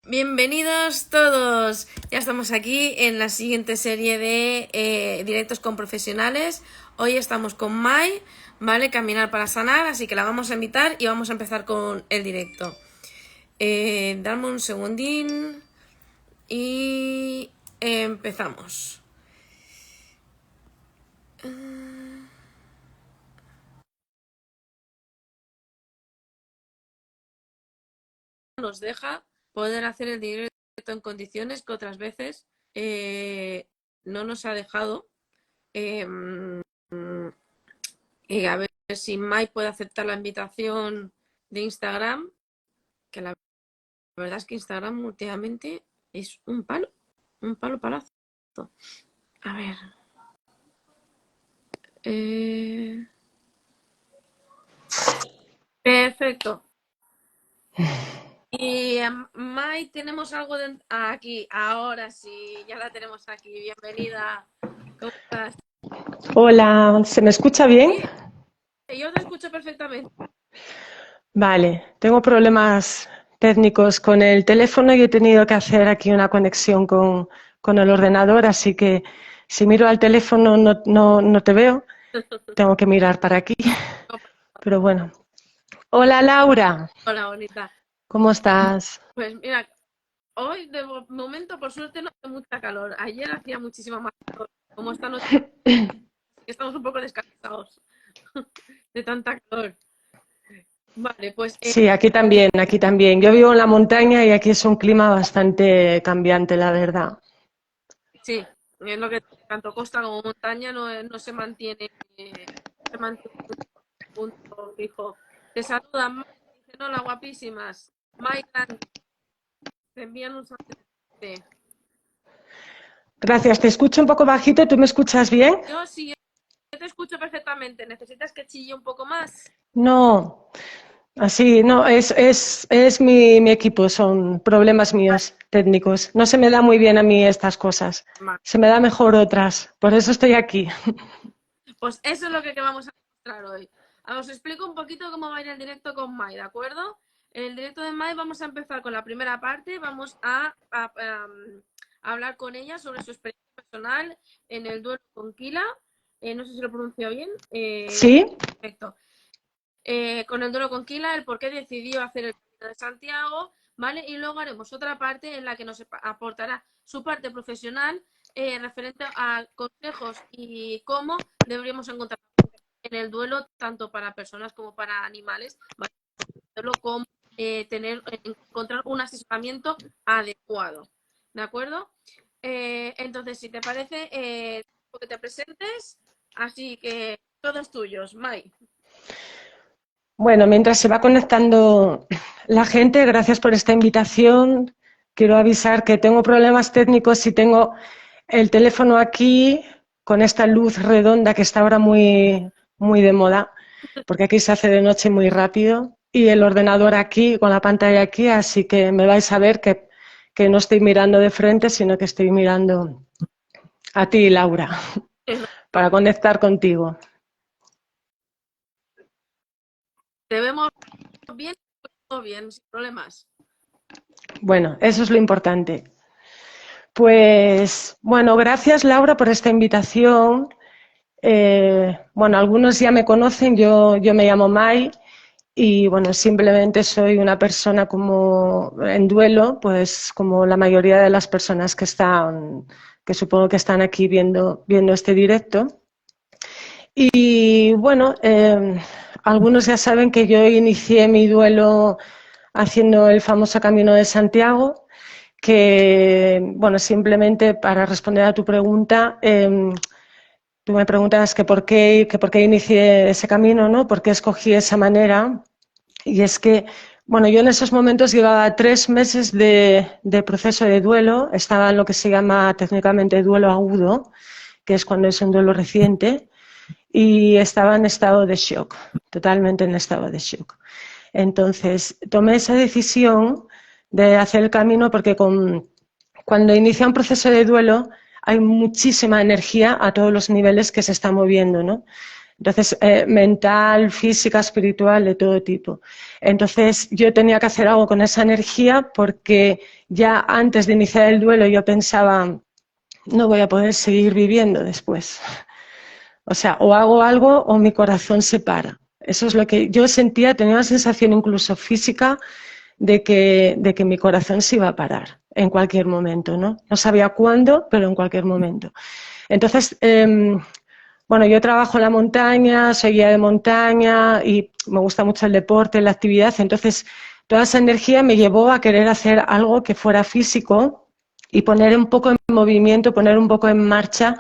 Bienvenidos todos. Ya estamos aquí en la siguiente serie de directos con profesionales. Hoy estamos con Mai, ¿vale? Caminar para sanar, así que la vamos a invitar y vamos a empezar con el directo. Dame un segundín y empezamos. Nos deja poder hacer el directo en condiciones que otras veces no nos ha dejado. Y a ver si Mai puede aceptar la invitación de Instagram, que la verdad es que Instagram últimamente es un palazo. A ver. Perfecto. Y Mai, tenemos algo aquí. Ahora sí, ya la tenemos aquí. Bienvenida. ¿Cómo estás? Hola, ¿se me escucha bien? Sí, yo te escucho perfectamente. Vale, tengo problemas técnicos con el teléfono y he tenido que hacer aquí una conexión con el ordenador, así que si miro al teléfono no te veo, tengo que mirar para aquí, pero bueno. Hola Laura, Hola, bonita. ¿cómo estás? Pues mira, hoy de momento por suerte no hace mucha calor. Ayer hacía muchísima más calor. Como esta noche estamos un poco descansados de tanta calor. Vale, pues Sí, aquí también, aquí también. Yo vivo en la montaña y aquí es un clima bastante cambiante, la verdad. sí, es lo que tanto costa como montaña no se mantiene en un punto fijo. Te saludan, Mai, te dicen hola guapísimas. Mai grande, te envían un saludo. Gracias, te escucho un poco bajito, ¿tú me escuchas bien? Yo sí, yo te escucho perfectamente. ¿Necesitas que chille un poco más? No. Así, no, es mi equipo, son problemas Vale, míos técnicos. No se me da muy bien a mí estas cosas, vale. se me da mejor otras, por eso estoy aquí. Pues eso es lo que vamos a mostrar hoy. Os explico un poquito cómo va a ir el directo con Mai, ¿de acuerdo? El directo de Mai vamos a empezar con la primera parte, vamos a hablar con ella sobre su experiencia personal en el duelo con Kila. No sé si lo pronuncio bien. ¿Sí? Perfecto. Con el duelo con Kila, el por qué decidió hacer el Camino de Santiago, ¿vale? Y luego haremos otra parte en la que nos aportará su parte profesional referente a consejos y cómo deberíamos encontrar en el duelo tanto para personas como para animales, ¿vale? Como encontrar un asesoramiento adecuado, ¿de acuerdo? Entonces, si te parece, que te presentes, así que todos tuyos, Mai. Bueno, mientras se va conectando la gente, gracias por esta invitación. Quiero avisar que tengo problemas técnicos y tengo el teléfono aquí con esta luz redonda que está ahora muy de moda, porque aquí se hace de noche muy rápido, y el ordenador aquí con la pantalla aquí, así que me vais a ver que no estoy mirando de frente, sino que estoy mirando a ti, Laura, para conectar contigo. Te vemos bien, todo bien, sin problemas. Bueno, eso es lo importante. Pues bueno, gracias Laura por esta invitación. Bueno, algunos ya me conocen, yo me llamo Mai y bueno, simplemente soy una persona como en duelo, pues como la mayoría de las personas que están, que supongo que están aquí viendo este directo. Y bueno, algunos ya saben que yo inicié mi duelo haciendo el famoso Camino de Santiago, que, bueno, simplemente para responder a tu pregunta, tú me preguntas que por qué inicié ese camino, ¿no? ¿Por qué escogí esa manera? Y es que, bueno, yo en esos momentos llevaba 3 meses de proceso de duelo, estaba en lo que se llama técnicamente duelo agudo, que es cuando es un duelo reciente, y estaba en estado de shock, totalmente en estado de shock. Entonces, tomé esa decisión de hacer el camino porque cuando inicia un proceso de duelo hay muchísima energía a todos los niveles que se está moviendo, ¿no? Entonces, mental, física, espiritual, de todo tipo. Entonces, yo tenía que hacer algo con esa energía porque ya antes de iniciar el duelo yo pensaba, no voy a poder seguir viviendo después. O sea, o hago algo o mi corazón se para. Eso es lo que yo sentía, tenía una sensación incluso física de que mi corazón se iba a parar en cualquier momento, ¿no? No sabía cuándo, pero en cualquier momento. Entonces, bueno, yo trabajo en la montaña, soy guía de montaña y me gusta mucho el deporte, la actividad. Entonces, toda esa energía me llevó a querer hacer algo que fuera físico y poner un poco en movimiento, poner un poco en marcha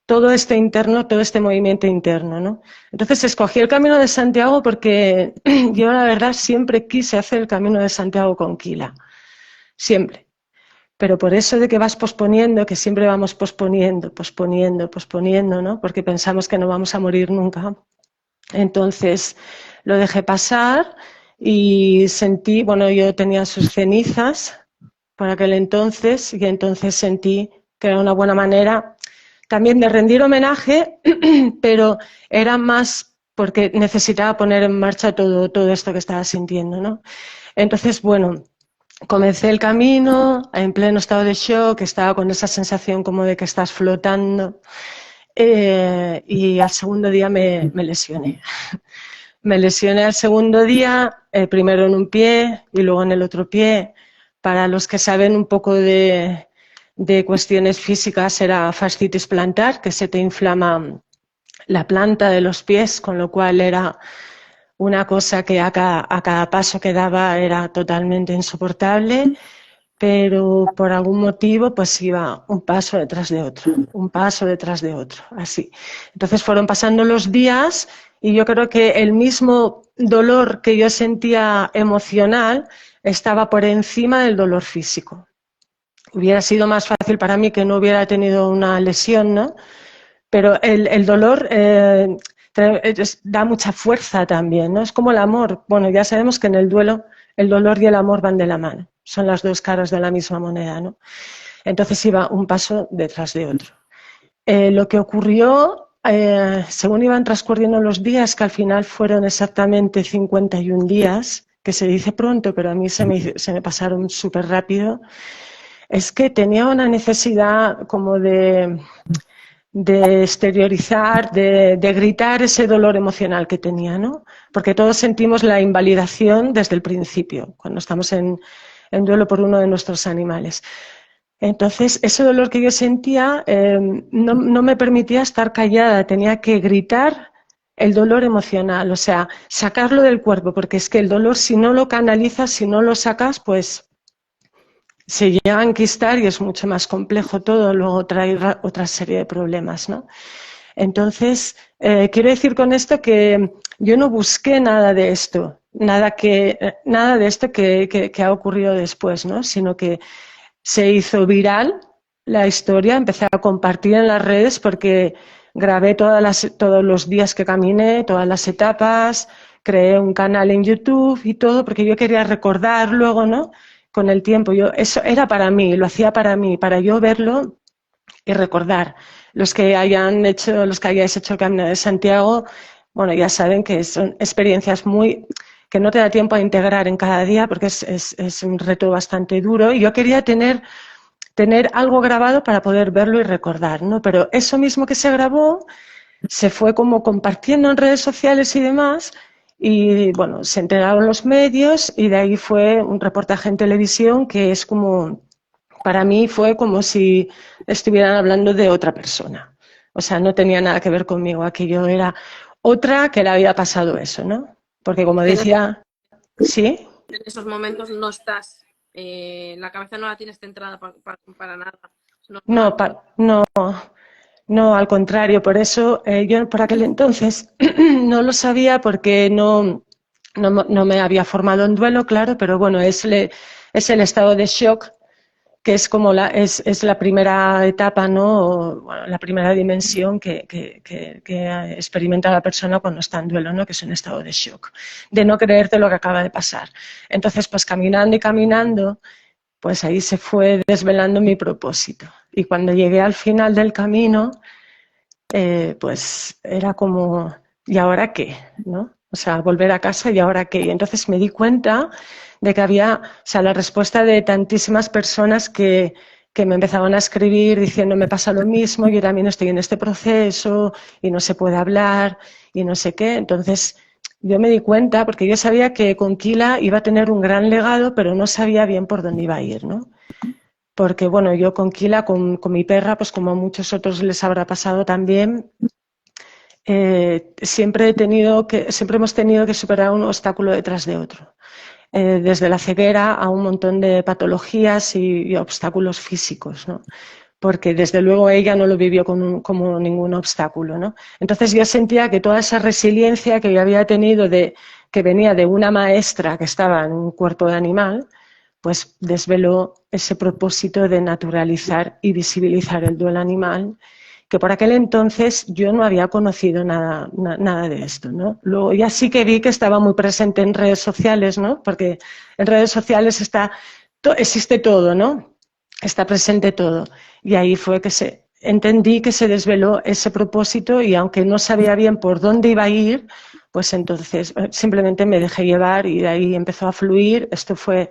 todo este interno, todo este movimiento interno, ¿no? Entonces escogí el Camino de Santiago porque yo la verdad siempre quise hacer el Camino de Santiago con Kila, siempre. Pero por eso de que vas posponiendo, que siempre vamos posponiendo, posponiendo, posponiendo, ¿no? Porque pensamos que no vamos a morir nunca. Entonces lo dejé pasar y sentí, bueno, yo tenía sus cenizas por aquel entonces y entonces sentí que era una buena manera también de rendir homenaje, pero era más porque necesitaba poner en marcha todo esto que estaba sintiendo, ¿no? Entonces, bueno, comencé el camino en pleno estado de shock, estaba con esa sensación como de que estás flotando y al segundo día me lesioné. Me lesioné al segundo día, primero en un pie y luego en el otro pie. Para los que saben un poco de cuestiones físicas, era fascitis plantar, que se te inflama la planta de los pies, con lo cual era una cosa que a cada paso que daba era totalmente insoportable, pero por algún motivo pues iba un paso detrás de otro, un paso detrás de otro, así. Entonces fueron pasando los días y yo creo que el mismo dolor que yo sentía emocional estaba por encima del dolor físico. Hubiera sido más fácil para mí que no hubiera tenido una lesión, ¿no? Pero el dolor da mucha fuerza también, ¿no? Es como el amor. Bueno, ya sabemos que en el duelo el dolor y el amor van de la mano. Son las dos caras de la misma moneda, ¿no? Entonces iba un paso detrás de otro. Lo que ocurrió, según iban transcurriendo los días, que al final fueron exactamente 51 días, que se dice pronto, pero a mí se me pasaron súper rápido, es que tenía una necesidad como de exteriorizar, de gritar ese dolor emocional que tenía, ¿no? Porque todos sentimos la invalidación desde el principio, cuando estamos en duelo por uno de nuestros animales. Entonces, ese dolor que yo sentía no me permitía estar callada, tenía que gritar el dolor emocional, o sea, sacarlo del cuerpo, porque es que el dolor, si no lo canalizas, si no lo sacas, pues se llega a enquistar y es mucho más complejo todo, luego trae otra serie de problemas, ¿no? Entonces, quiero decir con esto que yo no busqué nada de esto, nada de esto que ha ocurrido después, ¿no? Sino que se hizo viral la historia, empecé a compartir en las redes porque grabé todos los días que caminé, todas las etapas, creé un canal en YouTube y todo, porque yo quería recordar luego, ¿no? Con el tiempo, eso era para mí, lo hacía para mí, para yo verlo y recordar. Los que hayáis hecho el Camino de Santiago, bueno, ya saben que son experiencias que no te da tiempo a integrar en cada día porque es un reto bastante duro y yo quería tener algo grabado para poder verlo y recordar, ¿no? Pero eso mismo que se grabó se fue como compartiendo en redes sociales y demás y bueno, se enteraron los medios y de ahí fue un reportaje en televisión que es como, para mí fue como si estuvieran hablando de otra persona. O sea, no tenía nada que ver conmigo, aquello era otra que le había pasado eso, ¿no? Porque como decía, ¿sí? En esos momentos no estás, la cabeza no la tienes centrada para nada. No, no, no, al contrario, por eso yo por aquel entonces no lo sabía porque no me había formado en duelo, claro, pero bueno, es el estado de shock que es como es la primera etapa, ¿no? O, bueno, la primera dimensión que experimenta la persona cuando está en duelo, ¿no? Que es un estado de shock, de no creerte lo que acaba de pasar. Entonces, pues caminando y caminando, pues ahí se fue desvelando mi propósito. Y cuando llegué al final del camino, pues era como ¿y ahora qué? ¿No? O sea, volver a casa, ¿y ahora qué? Y entonces me di cuenta de que había, o sea, la respuesta de tantísimas personas que me empezaban a escribir diciendo me pasa lo mismo, yo también estoy en este proceso y no se puede hablar y no sé qué. Entonces yo me di cuenta, porque yo sabía que Conquila iba a tener un gran legado, pero no sabía bien por dónde iba a ir, ¿no? Porque, bueno, yo Conquila, con mi perra, pues como a muchos otros les habrá pasado también, siempre hemos tenido que superar un obstáculo detrás de otro. Desde la ceguera a un montón de patologías y obstáculos físicos, ¿no? Porque desde luego ella no lo vivió como ningún obstáculo, ¿no? Entonces yo sentía que toda esa resiliencia que yo había tenido que venía de una maestra que estaba en un cuerpo de animal, pues desveló ese propósito de naturalizar y visibilizar el duelo animal, que por aquel entonces yo no había conocido nada de esto, ¿no? Luego ya sí que vi que estaba muy presente en redes sociales, ¿no? Porque en redes sociales existe todo, ¿no? Está presente todo. Y ahí fue que entendí que se desveló ese propósito y aunque no sabía bien por dónde iba a ir, pues entonces simplemente me dejé llevar y de ahí empezó a fluir. Esto fue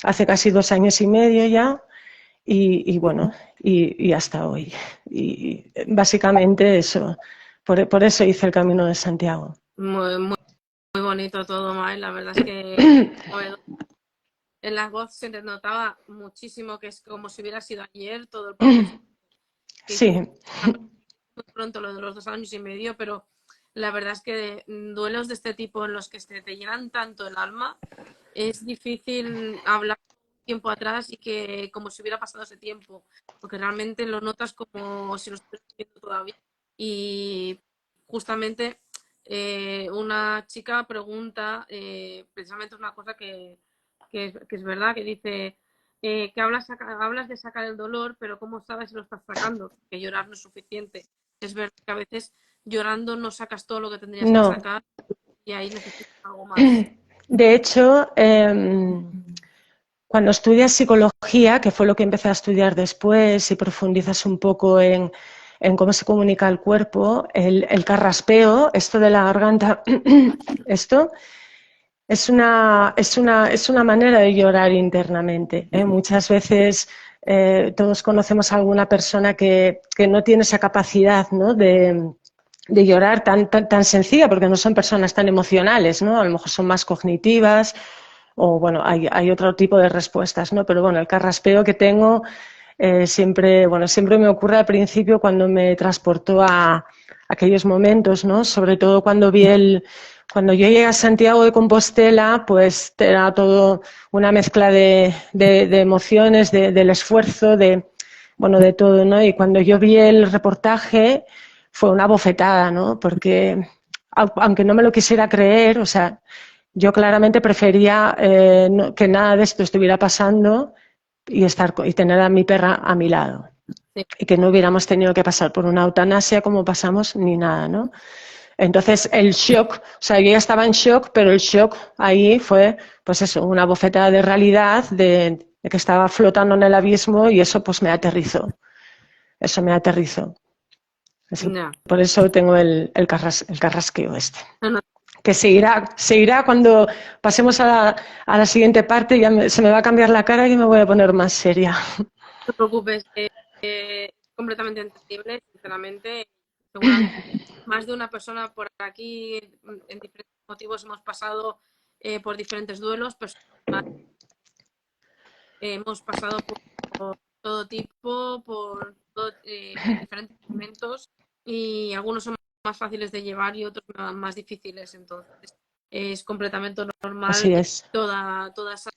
hace casi 2 años y medio ya bueno, y hasta hoy. Y básicamente eso, por eso hice el Camino de Santiago. Muy, muy, muy bonito todo, May. La verdad es que en la voz se te notaba muchísimo que es como si hubiera sido ayer todo el proceso que Sí, hiciste muy pronto, lo de los 2 años y medio, pero la verdad es que duelos de este tipo en los que te llenan tanto el alma, es difícil hablar tiempo atrás y que como si hubiera pasado ese tiempo, porque realmente lo notas como si lo estuvieras viviendo todavía. Y justamente una chica pregunta precisamente una cosa que es verdad, que dice que hablas de sacar el dolor, pero ¿cómo sabes si lo estás sacando? Que llorar no es suficiente. Es verdad que a veces llorando no sacas todo lo que tendrías que no. sacar y ahí necesitas algo más. De hecho, cuando estudias psicología, que fue lo que empecé a estudiar después, y profundizas un poco en cómo se comunica el cuerpo, el carraspeo, esto de la garganta, esto es una manera de llorar internamente, ¿eh? Muchas veces todos conocemos a alguna persona que no tiene esa capacidad, ¿no? de llorar tan sencilla, porque no son personas tan emocionales, ¿no? A lo mejor son más cognitivas o, bueno, hay otro tipo de respuestas, ¿no? Pero, bueno, el carraspeo que tengo siempre me ocurre al principio cuando me transportó a aquellos momentos, ¿no? Sobre todo cuando yo llegué a Santiago de Compostela, pues era todo una mezcla de emociones, del esfuerzo, bueno, de todo, ¿no? Y cuando yo vi el reportaje fue una bofetada, ¿no? Porque aunque no me lo quisiera creer, o sea, yo claramente prefería que nada de esto estuviera pasando y tener a mi perra a mi lado. Sí. Y que no hubiéramos tenido que pasar por una eutanasia como pasamos ni nada, ¿no? Entonces el shock, o sea, yo ya estaba en shock, pero el shock ahí fue, pues eso, una bofetada de realidad, de que estaba flotando en el abismo y eso pues me aterrizó. Eso me aterrizó. No. Por eso tengo el carrasqueo este. No, no Que seguirá cuando pasemos a la siguiente parte, se me va a cambiar la cara y me voy a poner más seria. te preocupes, es completamente entendible, sinceramente. Seguramente más de una persona por aquí, en diferentes motivos, hemos pasado por diferentes duelos, hemos pasado por todo tipo, diferentes momentos y algunos son más fáciles de llevar y otros más difíciles. Entonces, es completamente normal Así es. toda esa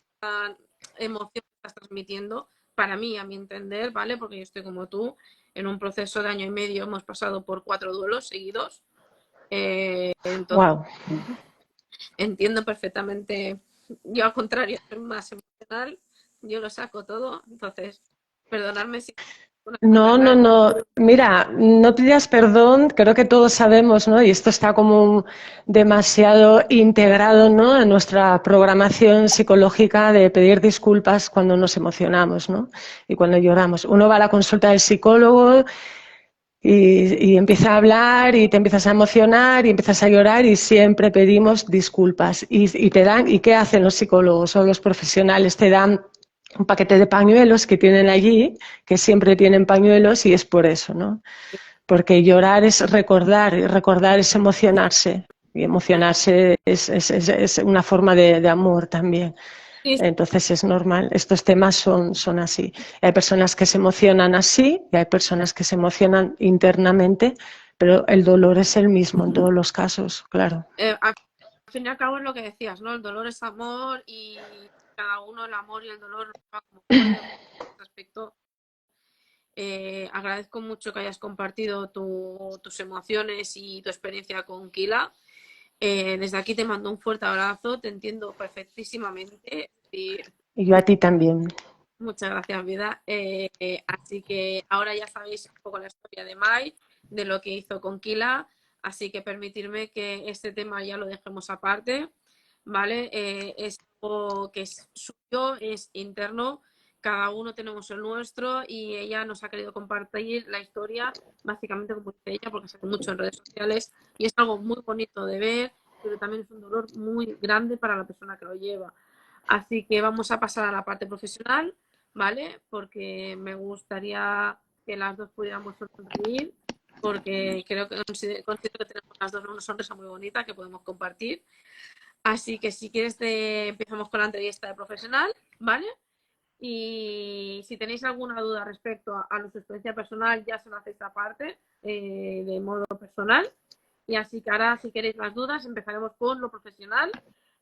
emoción que estás transmitiendo. Para mí, a mi entender, ¿vale? Porque yo estoy como tú, en un proceso de 1 año y medio hemos pasado por 4 duelos seguidos. Entonces, Wow. entiendo perfectamente. Yo, al contrario, soy más emocional, yo lo saco todo. Entonces, perdonadme si una No, no, palabra. no. Mira, no pidas perdón, creo que todos sabemos, ¿no? Y esto está como demasiado integrado, ¿no? En nuestra programación psicológica de pedir disculpas cuando nos emocionamos, ¿no? Y cuando lloramos. Uno va a la consulta del psicólogo y empieza a hablar y te empiezas a emocionar y empiezas a llorar y siempre pedimos disculpas. Y te dan, ¿y qué hacen los psicólogos o los profesionales? Te dan un paquete de pañuelos que tienen allí, que siempre tienen pañuelos y es por eso, ¿no? Porque llorar es recordar y recordar es emocionarse. Y emocionarse es una forma de amor también. Sí, Entonces es normal, estos temas son así. Hay personas que se emocionan así y hay personas que se emocionan internamente, pero el dolor es el mismo en todos los casos, claro. al fin y al cabo es lo que decías, ¿no? El dolor es amor y cada uno el amor y el dolor lo toma como puede. En ese aspecto, agradezco mucho que hayas compartido tus emociones y tu experiencia con Kila. Desde aquí te mando un fuerte abrazo, te entiendo perfectísimamente. Y Y yo a ti también. muchas gracias, vida. Así que ahora ya sabéis un poco la historia de Mai, de lo que hizo con Kila. Así que permitirme que este tema ya lo dejemos aparte, ¿vale? Es algo que es suyo, es interno. Cada uno tenemos el nuestro y ella nos ha querido compartir la historia, básicamente como dice ella, porque se hace mucho en redes sociales y es algo muy bonito de ver, pero también es un dolor muy grande para la persona que lo lleva. Así que vamos a pasar a la parte profesional, ¿vale? Porque me gustaría que las dos pudiéramos sonreír, porque creo que considero que tenemos las dos una sonrisa muy bonita que podemos compartir. Así que si quieres empezamos con la entrevista de profesional, ¿vale? Y si tenéis alguna duda respecto a nuestra experiencia personal, ya se lo hacéis aparte, de modo personal. Y así que ahora, si queréis las dudas, empezaremos con lo profesional.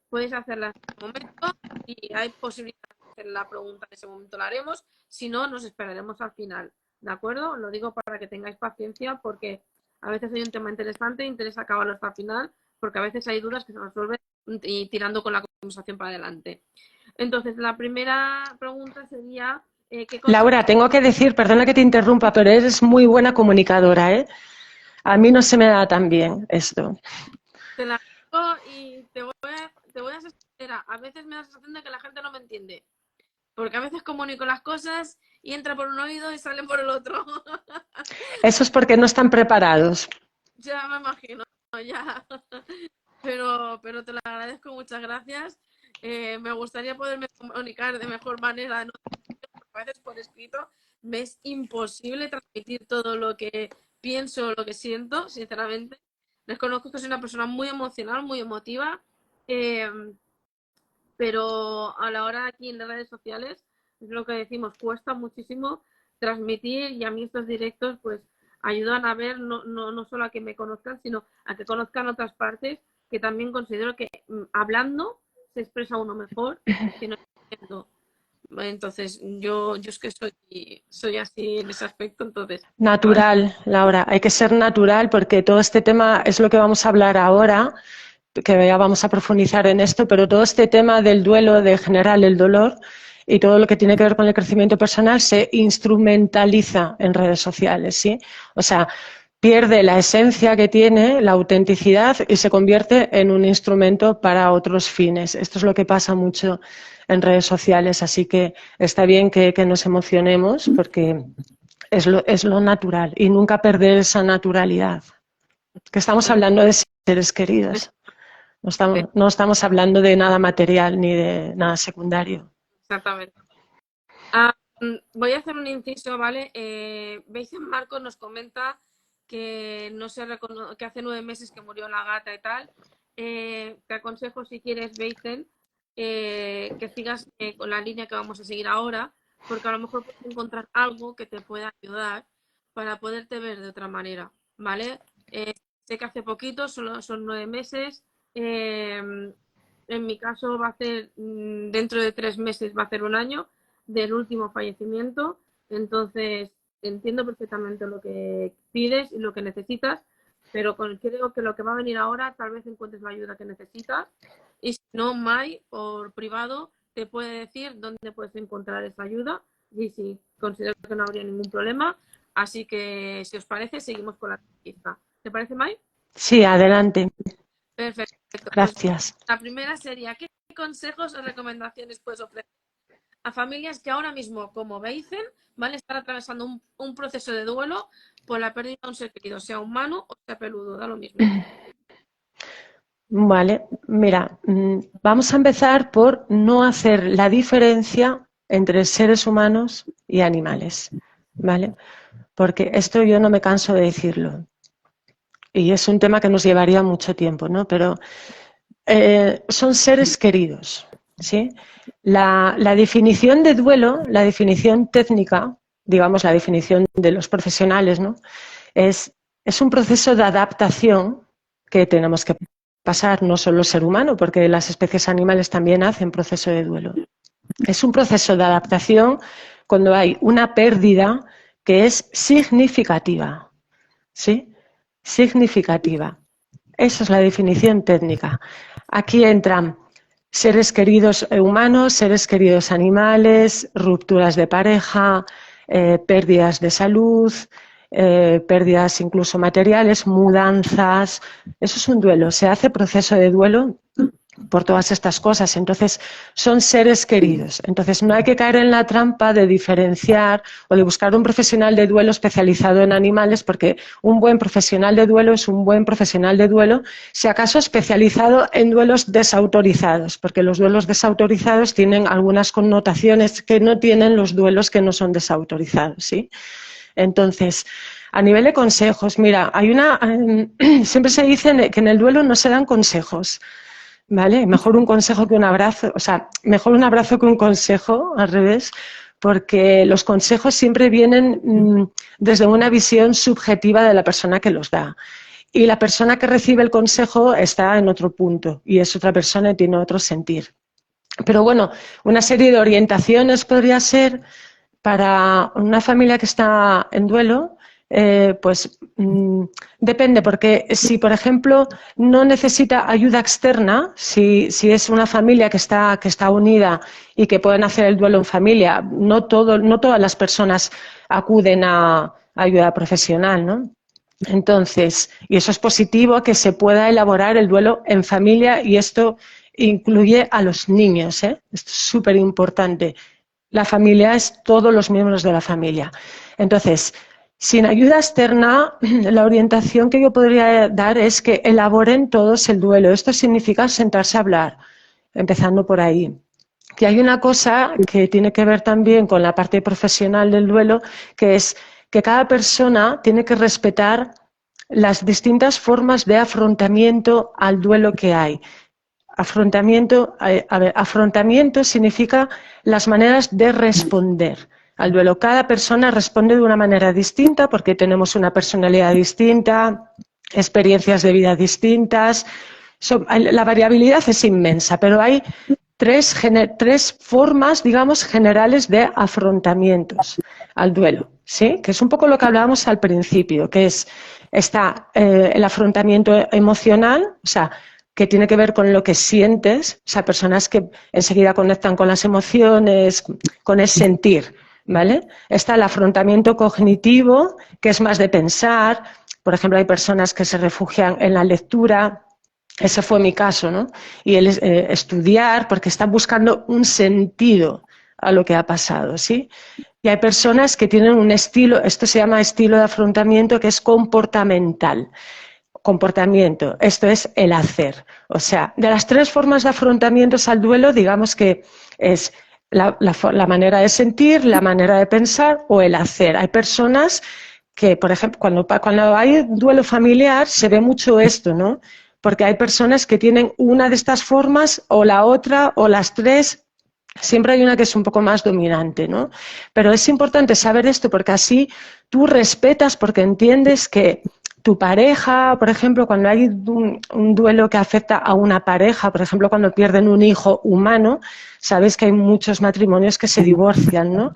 Podéis hacerlas en este momento. Si hay posibilidad de hacer la pregunta en ese momento, la haremos. Si no, nos esperaremos al final. ¿De acuerdo? Lo digo para que tengáis paciencia porque a veces hay un tema interesante e interesa acabarlo hasta el final porque a veces hay dudas que se resuelven y tirando con la conversación para adelante. Entonces, la primera pregunta sería, ¿qué consejo Laura, tengo que decir, perdona que te interrumpa, pero eres muy buena comunicadora, ¿eh? A mí no se me da tan bien esto. te la digo y te voy a ser sincera? A veces me da la sensación de que la gente no me entiende, porque a veces comunico las cosas y entra por un oído y salen por el otro. Eso es porque no están preparados. Ya me imagino, ya. Pero te lo agradezco, muchas gracias. Me gustaría poderme comunicar de mejor manera, ¿no? A veces por escrito me es imposible transmitir todo lo que pienso, lo que siento, sinceramente. Reconozco que soy una persona muy emocional, muy emotiva, eh, pero a la hora aquí en las redes sociales, es lo que decimos, cuesta muchísimo transmitir y a mí estos directos pues ayudan a ver no solo a que me conozcan, sino a que conozcan otras partes que también considero que hablando se expresa uno mejor que no entiendo. Entonces, yo es que soy así en ese aspecto, entonces, ¿vale? Natural, Laura, hay que ser natural porque todo este tema es lo que vamos a hablar ahora, que ya vamos a profundizar en esto, pero todo este tema del duelo, de generar el dolor y todo lo que tiene que ver con el crecimiento personal se instrumentaliza en redes sociales, ¿sí? O sea, pierde la esencia que tiene, la autenticidad y se convierte en un instrumento para otros fines. Esto es lo que pasa mucho en redes sociales, así que está bien que nos emocionemos porque es lo natural y nunca perder esa naturalidad. Que estamos hablando de seres queridos, no estamos hablando de nada material ni de nada secundario. Exactamente. Voy a hacer un inciso, ¿vale? Beisen Marcos nos comenta que no se que hace 9 meses que murió la gata y tal. Te aconsejo, si quieres, Beisen, que sigas con la línea que vamos a seguir ahora, porque a lo mejor puedes encontrar algo que te pueda ayudar para poderte ver de otra manera, ¿vale? Sé que hace poquito, solo son 9 meses. En mi caso va a ser, dentro de 3 meses va a ser un año del último fallecimiento. Entonces, entiendo perfectamente lo que pides y lo que necesitas, pero creo que lo que va a venir ahora tal vez encuentres la ayuda que necesitas. Y si no, Mai, por privado, te puede decir dónde puedes encontrar esa ayuda. Y si considero que no habría ningún problema. Así que, si os parece, seguimos con la entrevista. ¿Te parece, Mai? Sí, adelante. Perfecto. Pues Gracias. la primera sería, ¿qué consejos o recomendaciones puedes ofrecer a familias que ahora mismo, como Beisen, van a estar atravesando un proceso de duelo por la pérdida de un ser querido, sea humano o sea peludo, da lo mismo. Vale, mira, vamos a empezar por no hacer la diferencia entre seres humanos y animales, ¿vale? Porque esto yo no me canso de decirlo. Y es un tema que nos llevaría mucho tiempo, ¿no? Pero son seres queridos, ¿sí? La definición de duelo, la definición técnica, digamos la definición de los profesionales, ¿no? Es un proceso de adaptación que tenemos que pasar, no solo el ser humano, porque las especies animales también hacen proceso de duelo. Es un proceso de adaptación cuando hay una pérdida que es significativa, ¿sí? Significativa. Esa es la definición técnica. Aquí entran seres queridos humanos, seres queridos animales, rupturas de pareja, pérdidas de salud, pérdidas incluso materiales, mudanzas. Eso es un duelo. Se hace proceso de duelo por todas estas cosas. Entonces, son seres queridos. Entonces, no hay que caer en la trampa de diferenciar o de buscar un profesional de duelo especializado en animales, porque un buen profesional de duelo es un buen profesional de duelo, si acaso especializado en duelos desautorizados, porque los duelos desautorizados tienen algunas connotaciones que no tienen los duelos que no son desautorizados, ¿sí? Entonces, a nivel de consejos, mira, siempre se dice que en el duelo no se dan consejos. ¿Vale? Mejor un consejo que un abrazo, o sea, mejor un abrazo que un consejo, al revés, porque los consejos siempre vienen desde una visión subjetiva de la persona que los da. Y la persona que recibe el consejo está en otro punto y es otra persona y tiene otro sentir. Pero bueno, una serie de orientaciones podría ser para una familia que está en duelo, pues depende, porque si, por ejemplo, no necesita ayuda externa, si es una familia que está unida y que pueden hacer el duelo en familia, no todas las personas acuden a ayuda profesional, ¿no? Entonces, y eso es positivo, que se pueda elaborar el duelo en familia, y esto incluye a los niños, ¿eh? Esto es súper importante. La familia es todos los miembros de la familia. Entonces, sin ayuda externa, la orientación que yo podría dar es que elaboren todos el duelo. Esto significa sentarse a hablar, empezando por ahí. Que hay una cosa que tiene que ver también con la parte profesional del duelo, que es que cada persona tiene que respetar las distintas formas de afrontamiento al duelo que hay. Afrontamiento significa las maneras de responder al duelo. Cada persona responde de una manera distinta porque tenemos una personalidad distinta, experiencias de vida distintas. La variabilidad es inmensa, pero hay tres formas, digamos, generales de afrontamientos al duelo, ¿sí? Que es un poco lo que hablábamos al principio, que está el afrontamiento emocional, o sea, que tiene que ver con lo que sientes, o sea, personas que enseguida conectan con las emociones, con el sentir, ¿vale? Está el afrontamiento cognitivo, que es más de pensar. Por ejemplo, hay personas que se refugian en la lectura. Ese fue mi caso, ¿no? Y el estudiar, porque están buscando un sentido a lo que ha pasado, ¿sí? Y hay personas que tienen un estilo, esto se llama estilo de afrontamiento, que es comportamental. Comportamiento, esto es el hacer. O sea, de las tres formas de afrontamientos al duelo, digamos que es la manera de sentir, la manera de pensar o el hacer. Hay personas que, por ejemplo, cuando hay duelo familiar se ve mucho esto, ¿no? Porque hay personas que tienen una de estas formas o la otra o las tres. Siempre hay una que es un poco más dominante, ¿no? Pero es importante saber esto porque así tú respetas, porque entiendes que tu pareja, por ejemplo, cuando hay un duelo que afecta a una pareja, por ejemplo, cuando pierden un hijo humano, sabes que hay muchos matrimonios que se divorcian, ¿no?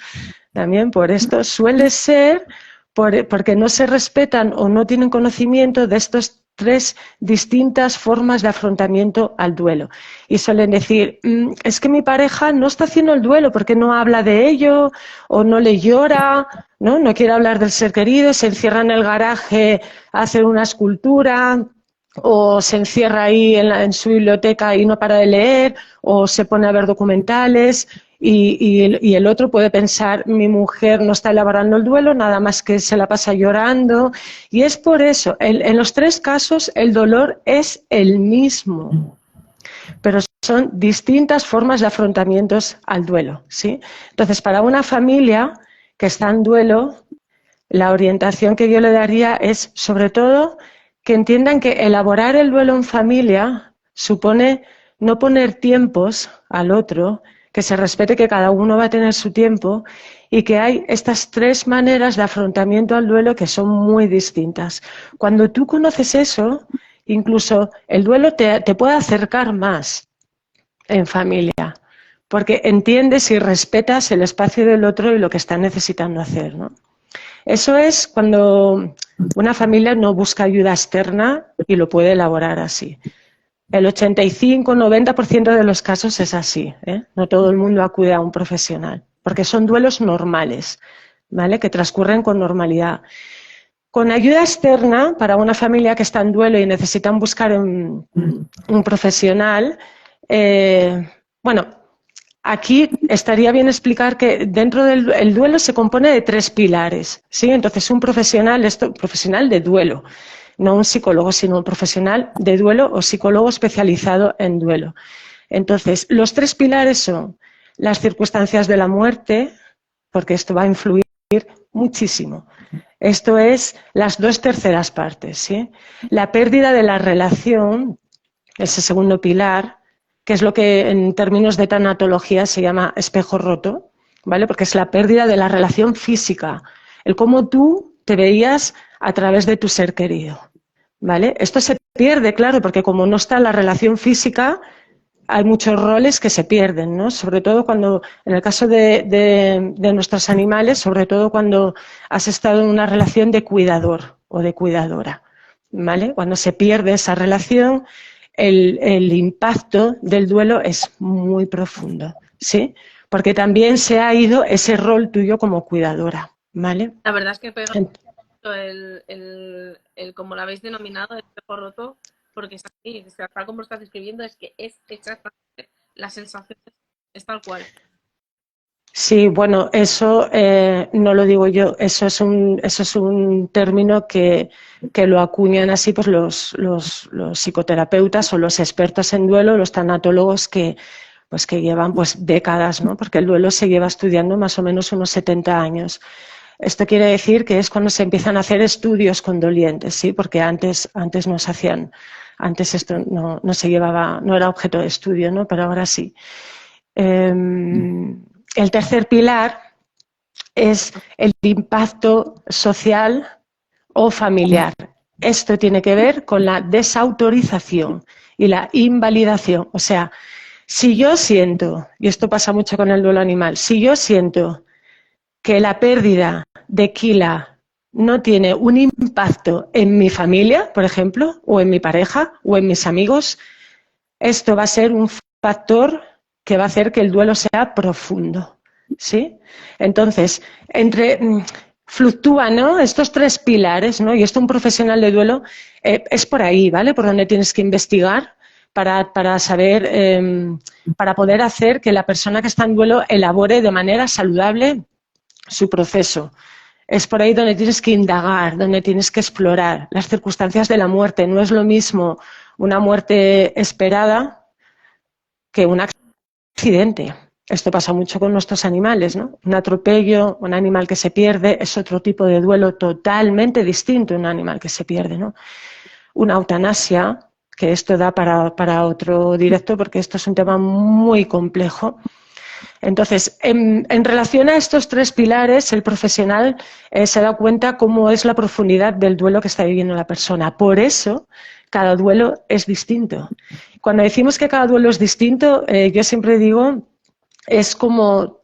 También por esto suele ser porque no se respetan o no tienen conocimiento de estos tres distintas formas de afrontamiento al duelo. Y suelen decir, es que mi pareja no está haciendo el duelo porque no habla de ello o no le llora, no quiere hablar del ser querido, se encierra en el garaje a hacer una escultura, o se encierra ahí en su biblioteca y no para de leer, o se pone a ver documentales. y el otro puede pensar, mi mujer no está elaborando el duelo, nada más que se la pasa llorando. Y es por eso, en los tres casos el dolor es el mismo, pero son distintas formas de afrontamientos al duelo, ¿sí? Entonces, para una familia que está en duelo, la orientación que yo le daría es, sobre todo, que entiendan que elaborar el duelo en familia supone no poner tiempos al otro, que se respete que cada uno va a tener su tiempo y que hay estas tres maneras de afrontamiento al duelo que son muy distintas. Cuando tú conoces eso, incluso el duelo te puede acercar más en familia, porque entiendes y respetas el espacio del otro y lo que está necesitando hacer, ¿no? Eso es cuando una familia no busca ayuda externa y lo puede elaborar así. El 85-90% de los casos es así, ¿eh? No todo el mundo acude a un profesional, porque son duelos normales, ¿vale? Que transcurren con normalidad. Con ayuda externa, para una familia que está en duelo y necesitan buscar un profesional, bueno, aquí estaría bien explicar que dentro del duelo se compone de tres pilares, ¿sí? Entonces, un profesional, profesional de duelo, no un psicólogo, sino un profesional de duelo o psicólogo especializado en duelo. Entonces, los tres pilares son las circunstancias de la muerte, porque esto va a influir muchísimo. Esto es las 2/3 partes, ¿sí? La pérdida de la relación, ese segundo pilar, que es lo que en términos de tanatología se llama espejo roto, ¿vale? Porque es la pérdida de la relación física, el cómo tú te veías a través de tu ser querido, ¿vale? Esto se pierde, claro, porque como no está la relación física, hay muchos roles que se pierden, ¿no? Sobre todo cuando, en el caso de nuestros animales, sobre todo cuando has estado en una relación de cuidador o de cuidadora, ¿vale? Cuando se pierde esa relación, el impacto del duelo es muy profundo, ¿sí? Porque también se ha ido ese rol tuyo como cuidadora, ¿vale? La verdad es que pega como lo habéis denominado, el espejo roto, porque es así, o sea, tal como estás describiendo, es que es exactamente la sensación, es tal cual. Sí, bueno, eso no lo digo yo, eso es un término que lo acuñan así pues los psicoterapeutas o los expertos en duelo, los tanatólogos pues que llevan pues décadas, ¿no? Porque el duelo se lleva estudiando más o menos unos 70 años. Esto quiere decir que es cuando se empiezan a hacer estudios con dolientes, ¿sí? Porque antes no se hacían, antes esto no se llevaba, no era objeto de estudio, ¿no? Pero ahora sí. El tercer pilar es el impacto social o familiar. Esto tiene que ver con la desautorización y la invalidación. O sea, si yo siento, y esto pasa mucho con el duelo animal, si yo siento que la pérdida de Kila no tiene un impacto en mi familia, por ejemplo, o en mi pareja, o en mis amigos, esto va a ser un factor que va a hacer que el duelo sea profundo, ¿sí? Entonces, fluctúan, ¿no? Estos tres pilares, ¿no? Y esto un profesional de duelo es por ahí, ¿vale? Por donde tienes que investigar para saber, para poder hacer que la persona que está en duelo elabore de manera saludable su proceso. Es por ahí donde tienes que indagar, donde tienes que explorar las circunstancias de la muerte. No es lo mismo una muerte esperada que un accidente. Esto pasa mucho con nuestros animales, ¿no? Un atropello, un animal que se pierde, es otro tipo de duelo totalmente distinto a un animal que se pierde, ¿no? Una eutanasia, que esto da para otro directo porque esto es un tema muy complejo. Entonces, en relación a estos tres pilares, el profesional se da cuenta cómo es la profundidad del duelo que está viviendo la persona. Por eso, cada duelo es distinto. Cuando decimos que cada duelo es distinto, yo siempre digo, es como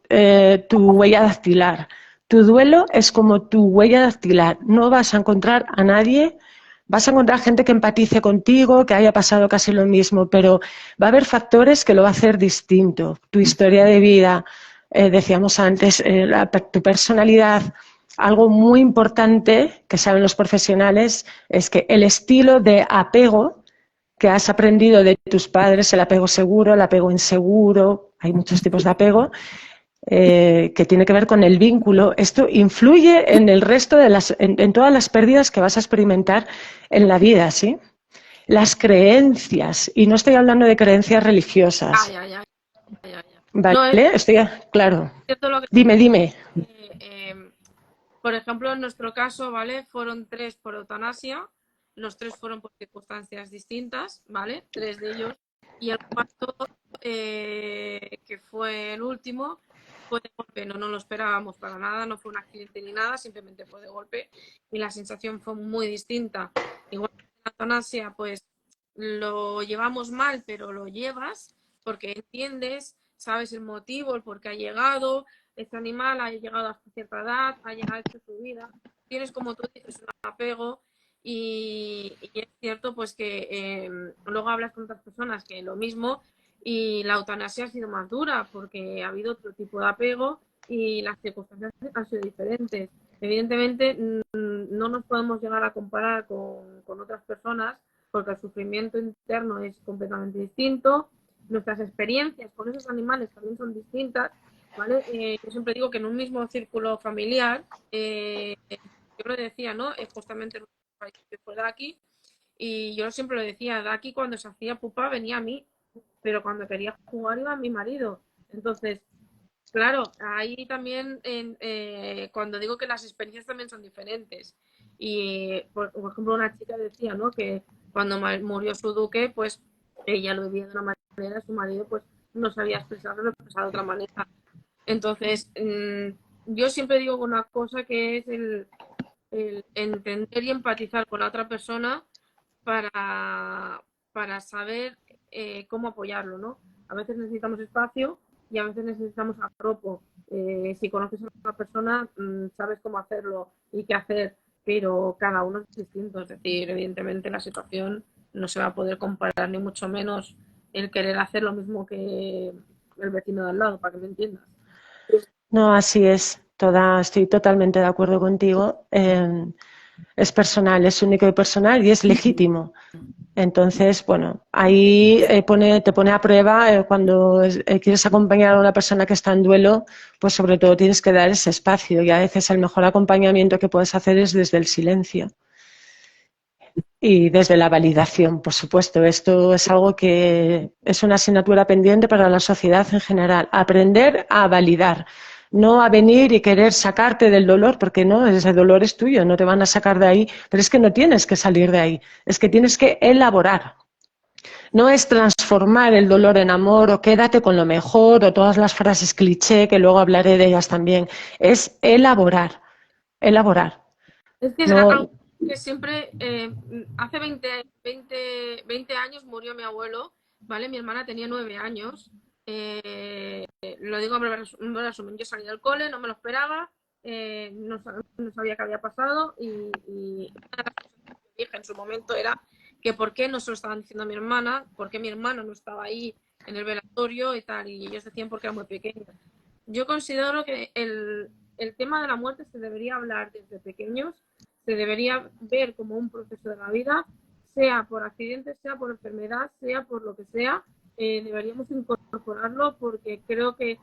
tu huella dactilar. Tu duelo es como tu huella dactilar. No vas a encontrar a nadie. Vas a encontrar gente que empatice contigo, que haya pasado casi lo mismo, pero va a haber factores que lo va a hacer distinto. Tu historia de vida, decíamos antes, tu personalidad. Algo muy importante que saben los profesionales es que el estilo de apego que has aprendido de tus padres, el apego seguro, el apego inseguro, hay muchos tipos de apego, que tiene que ver con el vínculo. Esto influye en el resto de en todas las pérdidas que vas a experimentar en la vida, ¿sí? Las creencias, y no estoy hablando de creencias religiosas, Ay, ay, ay, ay, ay. ¿vale? No, es Claro. cierto lo que Dime. por ejemplo, en nuestro caso, ¿vale? Fueron 3 por eutanasia, los 3 fueron por circunstancias distintas, ¿vale? 3 de ellos. Y el cuarto, que fue el último, fue de golpe, no lo esperábamos para nada, no fue un accidente ni nada, simplemente fue de golpe y la sensación fue muy distinta. Igual que la eutanasia, pues lo llevamos mal, pero lo llevas porque entiendes, sabes el motivo, el por qué ha llegado, este animal ha llegado hasta cierta edad, ha llegado a su vida, tienes como tú dices un apego y es cierto pues que luego hablas con otras personas que lo mismo y la eutanasia ha sido más dura porque ha habido otro tipo de apego y las circunstancias han sido diferentes. Evidentemente no nos podemos llegar a comparar con otras personas porque el sufrimiento interno es completamente distinto, nuestras experiencias con esos animales también son distintas, ¿vale? Yo siempre digo que en un mismo círculo familiar, yo lo decía, ¿no? Justamente que fue Daki, y yo siempre lo decía, Daki cuando se hacía pupa venía a mí, pero cuando quería jugar iba a mi marido. Entonces, claro, ahí también, cuando digo que las experiencias también son diferentes, y por ejemplo una chica decía, ¿no? Que cuando murió su duque, pues ella lo vivía de una manera, su marido pues no sabía expresarlo, lo expresaba de otra manera. Entonces, yo siempre digo una cosa que es el entender y empatizar con la otra persona para saber cómo apoyarlo, ¿no? A veces necesitamos espacio y a veces necesitamos arropo. Si conoces a una persona, sabes cómo hacerlo y qué hacer, pero cada uno es distinto. Es decir, evidentemente la situación no se va a poder comparar, ni mucho menos el querer hacer lo mismo que el vecino de al lado, para que me entiendas. No, así es. Estoy totalmente de acuerdo contigo. Es personal, es único y personal y es legítimo. Entonces, bueno, ahí te pone a prueba cuando quieres acompañar a una persona que está en duelo, pues sobre todo tienes que dar ese espacio y a veces el mejor acompañamiento que puedes hacer es desde el silencio y desde la validación, por supuesto. Esto es algo que es una asignatura pendiente para la sociedad en general. Aprender a validar, no a venir y querer sacarte del dolor, porque no, ese dolor es tuyo, no te van a sacar de ahí, pero es que no tienes que salir de ahí, es que tienes que elaborar. No es transformar el dolor en amor o quédate con lo mejor o todas las frases cliché, que luego hablaré de ellas también. Es elaborar, elaborar. Es que es No, algo que siempre, hace 20 años murió mi abuelo, ¿vale? Mi hermana tenía 9 años. Lo digo en breve resumen. Yo salí del cole, no me lo esperaba, no sabía qué había pasado y una de las cosas que dije en su momento era que por qué no se lo estaban diciendo a mi hermana, por qué mi hermano no estaba ahí en el velatorio y tal, y ellos decían porque era muy pequeña. Yo considero que el tema de la muerte se debería hablar desde pequeños, se debería ver como un proceso de la vida, sea por accidente, sea por enfermedad, sea por lo que sea, deberíamos incorporarlo porque creo que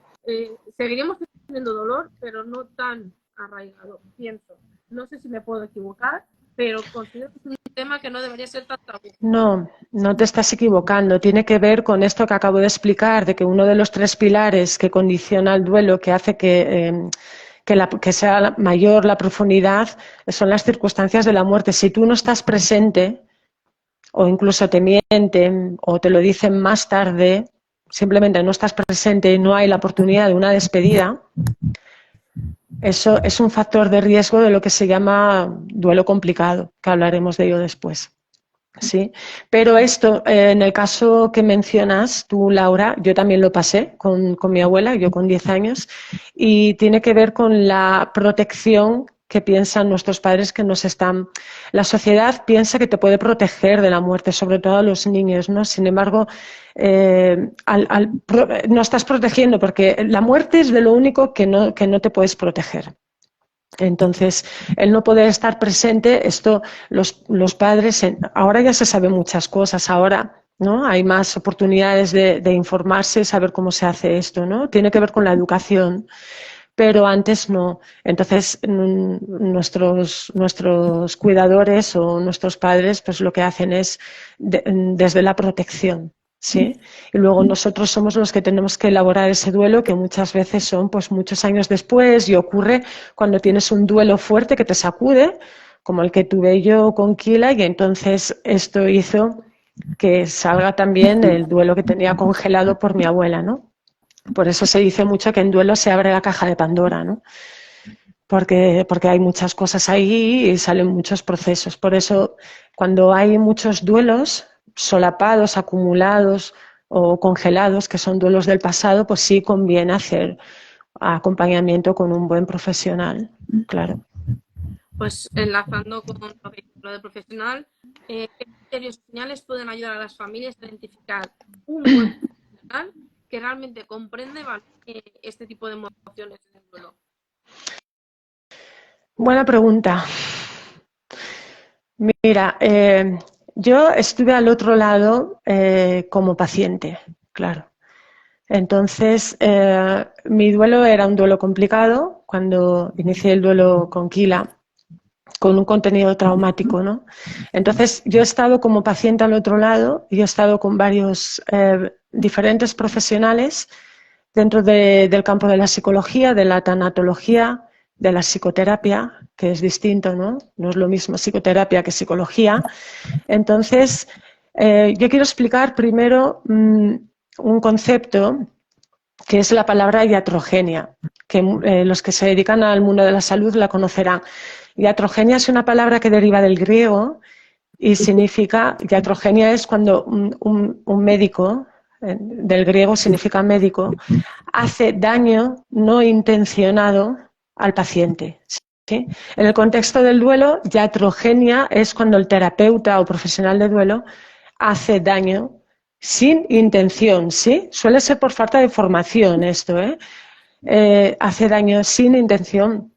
seguiríamos teniendo dolor, pero no tan arraigado, pienso. No sé si me puedo equivocar, pero considero que es un tema que no debería ser tan tabú. no, no te estás equivocando. Tiene que ver con esto que acabo de explicar, de que uno de los 3 pilares que condiciona el duelo, que hace que sea mayor la profundidad, son las circunstancias de la muerte. Si tú no estás presente, o incluso te mienten, o te lo dicen más tarde, simplemente no estás presente y no hay la oportunidad de una despedida, eso es un factor de riesgo de lo que se llama duelo complicado, que hablaremos de ello después. Sí, pero esto, en el caso que mencionas tú, Laura, yo también lo pasé con mi abuela, yo con 10 años, y tiene que ver con la protección que piensan nuestros padres que nos están... La sociedad piensa que te puede proteger de la muerte, sobre todo a los niños, ¿no? Sin embargo, no estás protegiendo porque la muerte es de lo único que no te puedes proteger. Entonces, el no poder estar presente, esto los padres, ahora ya se sabe muchas cosas, ahora ¿no? Hay más oportunidades de informarse, saber cómo se hace esto, ¿no? Tiene que ver con la educación, pero antes no. Entonces, nuestros cuidadores o nuestros padres, pues lo que hacen es desde la protección, ¿sí? Y luego nosotros somos los que tenemos que elaborar ese duelo, que muchas veces son pues muchos años después, y ocurre cuando tienes un duelo fuerte que te sacude, como el que tuve yo con Kila, y entonces esto hizo que salga también el duelo que tenía congelado por mi abuela, ¿no? Por eso se dice mucho que en duelo se abre la caja de Pandora, ¿no? Porque hay muchas cosas ahí y salen muchos procesos. Por eso, cuando hay muchos duelos solapados, acumulados o congelados, que son duelos del pasado, pues sí conviene hacer acompañamiento con un buen profesional, claro. Pues enlazando con lo del profesional, ¿qué criterios y señales pueden ayudar a las familias a identificar un buen profesional que realmente comprende este tipo de emociones en el duelo? Buena pregunta. Mira, yo estuve al otro lado como paciente, claro. Entonces, mi duelo era un duelo complicado cuando inicié el duelo con Kila, con un contenido traumático, ¿no? Entonces, yo he estado como paciente al otro lado y he estado con varios diferentes profesionales dentro del campo de la psicología, de la tanatología, de la psicoterapia, que es distinto, ¿no? No es lo mismo psicoterapia que psicología. Entonces, yo quiero explicar primero un concepto que es la palabra iatrogenia, que los que se dedican al mundo de la salud la conocerán. Iatrogenia es una palabra que deriva del griego y significa, iatrogenia es cuando un médico, del griego significa médico, hace daño no intencionado al paciente. ¿Sí? En el contexto del duelo, iatrogenia es cuando el terapeuta o profesional de duelo hace daño sin intención, ¿sí? Suele ser por falta de formación esto, ¿eh? Hace daño sin intención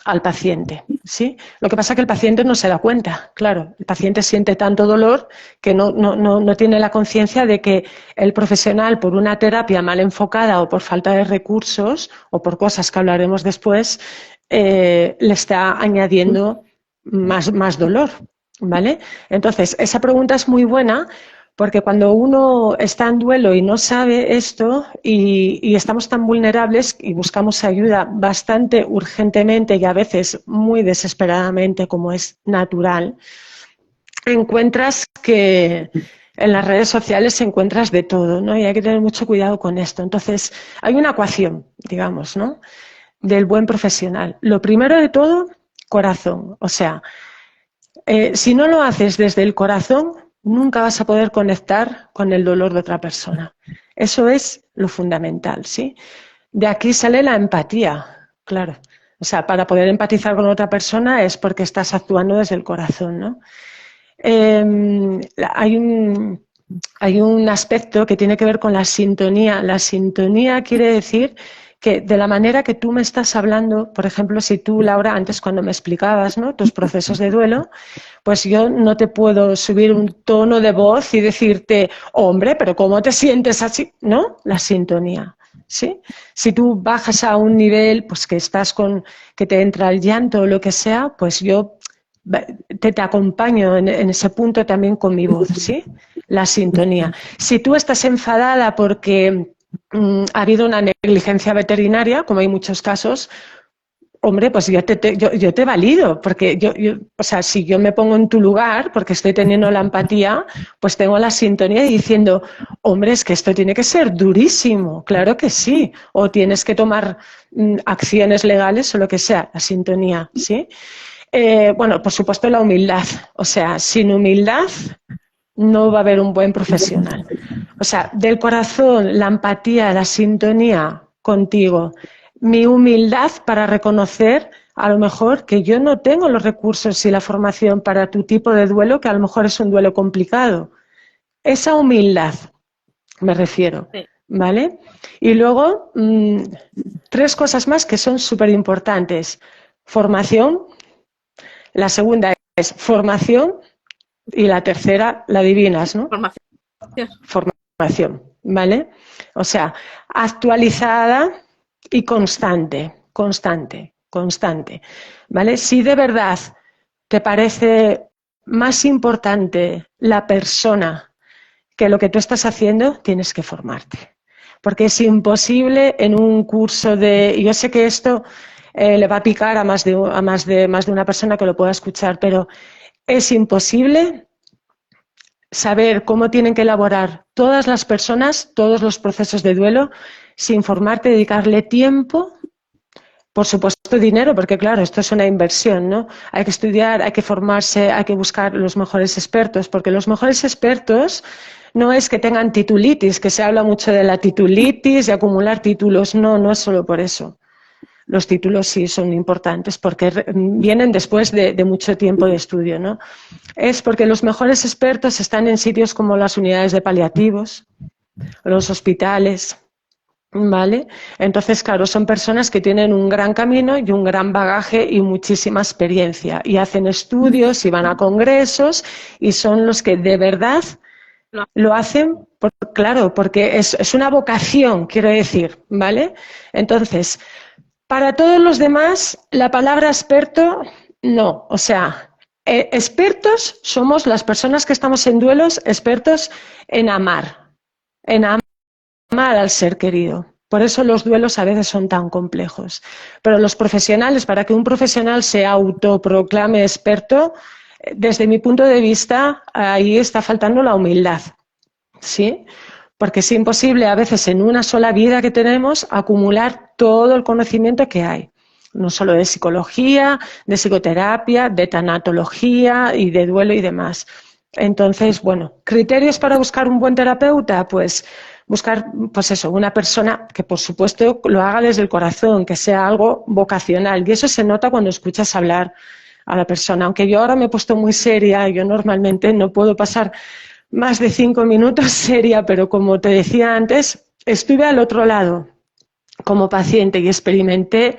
al paciente, ¿sí? Lo que pasa es que el paciente no se da cuenta, claro. El paciente siente tanto dolor que no tiene la conciencia de que el profesional, por una terapia mal enfocada o por falta de recursos o por cosas que hablaremos después, le está añadiendo más dolor, ¿vale? Entonces, esa pregunta es muy buena porque cuando uno está en duelo y no sabe esto y estamos tan vulnerables y buscamos ayuda bastante urgentemente y a veces muy desesperadamente, como es natural, encuentras que en las redes sociales encuentras de todo, ¿no? Y hay que tener mucho cuidado con esto. Entonces, hay una ecuación, digamos, ¿no? Del buen profesional. Lo primero de todo, corazón. O sea, si no lo haces desde el corazón, nunca vas a poder conectar con el dolor de otra persona. Eso es lo fundamental, ¿sí? De aquí sale la empatía, claro. O sea, para poder empatizar con otra persona es porque estás actuando desde el corazón, ¿no? Hay un aspecto que tiene que ver con la sintonía. La sintonía quiere decir que de la manera que tú me estás hablando, por ejemplo, si tú, Laura, antes cuando me explicabas, ¿no?, tus procesos de duelo, pues yo no te puedo subir un tono de voz y decirte, hombre, pero ¿cómo te sientes así? ¿No? La sintonía, ¿sí? Si tú bajas a un nivel, pues que te entra el llanto o lo que sea, pues yo te acompaño en ese punto también con mi voz, ¿sí? La sintonía. Si tú estás enfadada porque ha habido una negligencia veterinaria, como hay muchos casos, hombre, pues yo te valido, porque o sea, si yo me pongo en tu lugar, porque estoy teniendo la empatía, pues tengo la sintonía diciendo, hombre, es que esto tiene que ser durísimo, claro que sí, o tienes que tomar acciones legales o lo que sea, la sintonía, ¿sí? Bueno, por supuesto la humildad, o sea, sin humildad no va a haber un buen profesional. O sea, del corazón, la empatía, la sintonía contigo, mi humildad para reconocer a lo mejor que yo no tengo los recursos y la formación para tu tipo de duelo, que a lo mejor es un duelo complicado. Esa humildad me refiero, ¿vale? Y luego, 3 cosas más que son súper importantes. Formación, la segunda es formación y la tercera la adivinas, ¿no? Formación. formación, ¿vale? O sea, actualizada y constante, ¿vale? Si de verdad te parece más importante la persona que lo que tú estás haciendo, tienes que formarte. Porque es imposible en un curso de... Yo sé que esto le va a picar a más de una persona que lo pueda escuchar, pero es imposible saber cómo tienen que elaborar todas las personas, todos los procesos de duelo, sin formarte, dedicarle tiempo, por supuesto dinero, porque claro, esto es una inversión, ¿no? Hay que estudiar, hay que formarse, hay que buscar los mejores expertos, porque los mejores expertos no es que tengan titulitis, que se habla mucho de la titulitis, de acumular títulos, no, no es solo por eso. Los títulos sí son importantes porque vienen después de mucho tiempo de estudio, ¿no? Es porque los mejores expertos están en sitios como las unidades de paliativos, los hospitales, ¿vale? Entonces, claro, son personas que tienen un gran camino y un gran bagaje y muchísima experiencia y hacen estudios y van a congresos y son los que de verdad lo hacen, claro, porque es una vocación, quiero decir, ¿vale? Entonces, para todos los demás, la palabra experto, no. O sea, expertos somos las personas que estamos en duelos, expertos en amar al ser querido. Por eso los duelos a veces son tan complejos. Pero los profesionales, para que un profesional se autoproclame experto, desde mi punto de vista, ahí está faltando la humildad, ¿sí? Porque es imposible a veces en una sola vida que tenemos acumular todo el conocimiento que hay, no solo de psicología, de psicoterapia, de tanatología y de duelo y demás. Entonces, bueno, criterios para buscar un buen terapeuta, pues buscar, pues eso, una persona que por supuesto lo haga desde el corazón, que sea algo vocacional, y eso se nota cuando escuchas hablar a la persona. Aunque yo ahora me he puesto muy seria, yo normalmente no puedo pasar más de 5 minutos seria, pero como te decía antes, estuve al otro lado como paciente y experimenté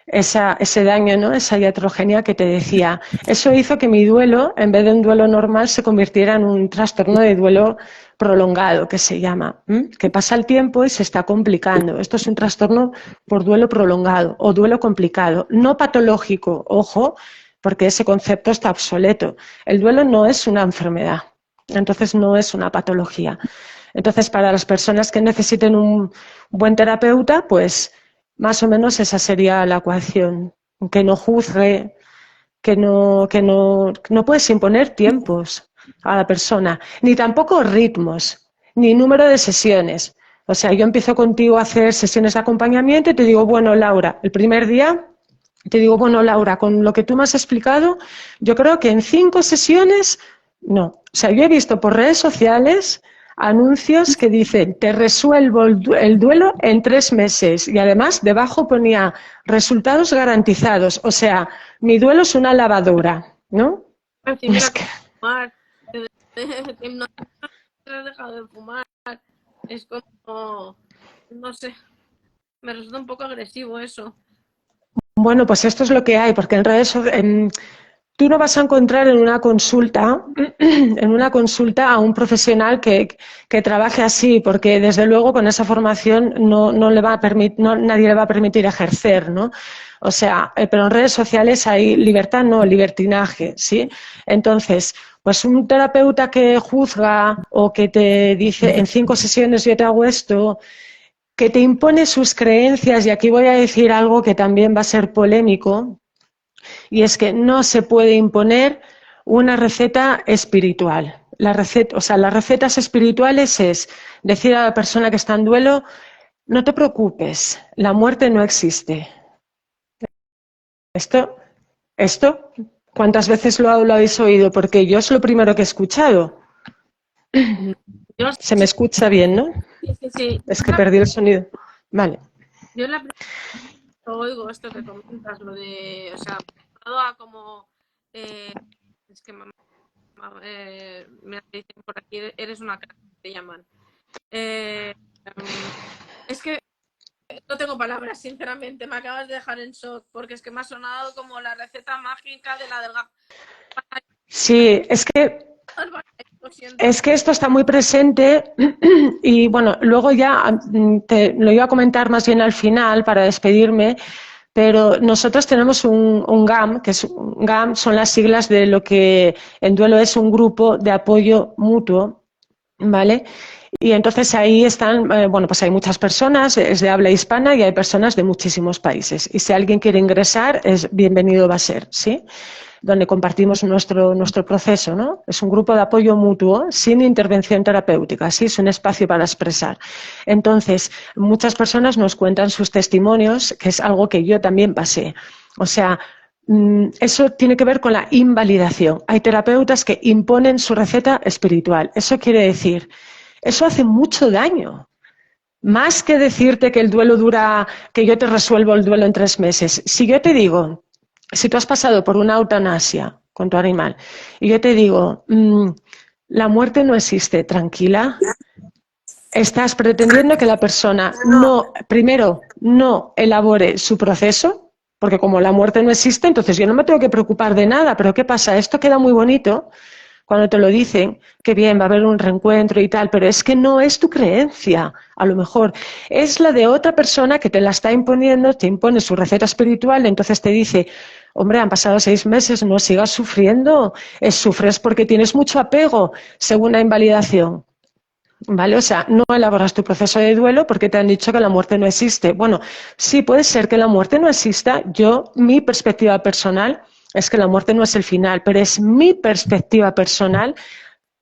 ese daño, ¿no? Esa iatrogenia que te decía. Eso hizo que mi duelo, en vez de un duelo normal, se convirtiera en un trastorno de duelo prolongado, que se llama, que pasa el tiempo y se está complicando. Esto es un trastorno por duelo prolongado o duelo complicado, no patológico, ojo, porque ese concepto está obsoleto. El duelo no es una enfermedad, entonces no es una patología. Entonces, para las personas que necesiten un buen terapeuta, pues más o menos esa sería la ecuación. Que no juzgue, no puedes imponer tiempos a la persona, ni tampoco ritmos, ni número de sesiones. O sea, yo empiezo contigo a hacer sesiones de acompañamiento y te digo, bueno, Laura, el primer día te digo, bueno, Laura, con lo que tú me has explicado, yo creo que en 5 sesiones, no. O sea, yo he visto por redes sociales anuncios que dicen, te resuelvo el duelo en 3 meses. Y además, debajo ponía resultados garantizados. O sea, mi duelo es una lavadora, ¿no? Si mira, fumar, no has dejado de fumar, es como, no sé, me resulta un poco agresivo eso. Bueno, pues esto es lo que hay, porque en redes tú no vas a encontrar en una consulta, a un profesional que trabaje así, porque desde luego con esa formación no le va a nadie le va a permitir ejercer, ¿no? O sea, pero en redes sociales hay libertad, no, libertinaje, ¿sí? Entonces, pues un terapeuta que juzga o que te dice en 5 sesiones yo te hago esto, que te impone sus creencias, y aquí voy a decir algo que también va a ser polémico, y es que no se puede imponer una receta espiritual. O sea, las recetas espirituales es decir a la persona que está en duelo, no te preocupes, la muerte no existe. Esto, ¿cuántas veces lo habéis oído? Porque yo es lo primero que he escuchado. Yo no sé Se me escucha bien, ¿no? sí. Es que perdí el sonido. Vale. Yo la primera vez que oigo esto que comentas, lo de, o sea, a como, es que me dicen por aquí, eres una cara, te llaman. Eh, es que no tengo palabras, sinceramente, me acabas de dejar en shock, porque es que me ha sonado como la receta mágica de la delgada. Sí, es que lo siento. Es que esto está muy presente y bueno, luego ya te lo iba a comentar más bien al final para despedirme, pero nosotros tenemos un GAM, que es un GAM son las siglas de lo que en duelo es un grupo de apoyo mutuo, ¿vale? Y entonces ahí están, bueno, pues hay muchas personas, es de habla hispana y hay personas de muchísimos países. Y si alguien quiere ingresar, es bienvenido va a ser, ¿sí? Donde compartimos nuestro proceso, ¿no? Es un grupo de apoyo mutuo sin intervención terapéutica, ¿sí? Es un espacio para expresar. Entonces, muchas personas nos cuentan sus testimonios, que es algo que yo también pasé. O sea, eso tiene que ver con la invalidación. Hay terapeutas que imponen su receta espiritual. Eso quiere decir, eso hace mucho daño. Más que decirte que el duelo dura, que yo te resuelvo el duelo en 3 meses. Si yo te digo, si tú has pasado por una eutanasia con tu animal y yo te digo, la muerte no existe, tranquila, estás pretendiendo que la persona no, primero, no elabore su proceso, porque como la muerte no existe, entonces yo no me tengo que preocupar de nada, pero ¿qué pasa? Esto queda muy bonito cuando te lo dicen, que bien, va a haber un reencuentro y tal, pero es que no es tu creencia, a lo mejor. Es la de otra persona que te la está imponiendo, te impone su receta espiritual, entonces te dice, hombre, han pasado 6 meses, no sigas sufriendo, sufres porque tienes mucho apego, según la invalidación. ¿Vale? O sea, no elaboras tu proceso de duelo porque te han dicho que la muerte no existe. Bueno, sí puede ser que la muerte no exista. Yo, mi perspectiva personal es que la muerte no es el final, pero es mi perspectiva personal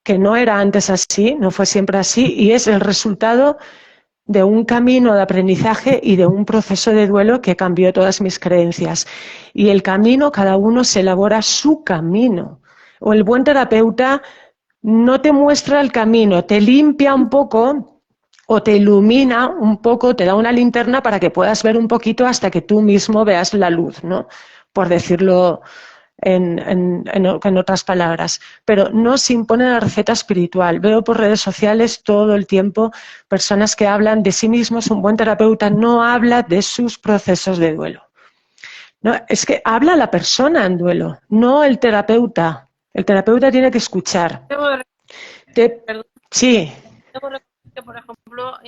que no era antes así, no fue siempre así, y es el resultado de un camino de aprendizaje y de un proceso de duelo que cambió todas mis creencias. Y el camino, cada uno se elabora su camino. O el buen terapeuta no te muestra el camino, te limpia un poco o te ilumina un poco, te da una linterna para que puedas ver un poquito hasta que tú mismo veas la luz, ¿no? Por decirlo en otras palabras. Pero no se impone la receta espiritual. Veo por redes sociales todo el tiempo personas que hablan de sí mismos. Un buen terapeuta no habla de sus procesos de duelo. No, es que habla la persona en duelo, no el terapeuta. El terapeuta tiene que escuchar. Debo de, Te... perdón, Sí, debo de reconocer que, por ejemplo,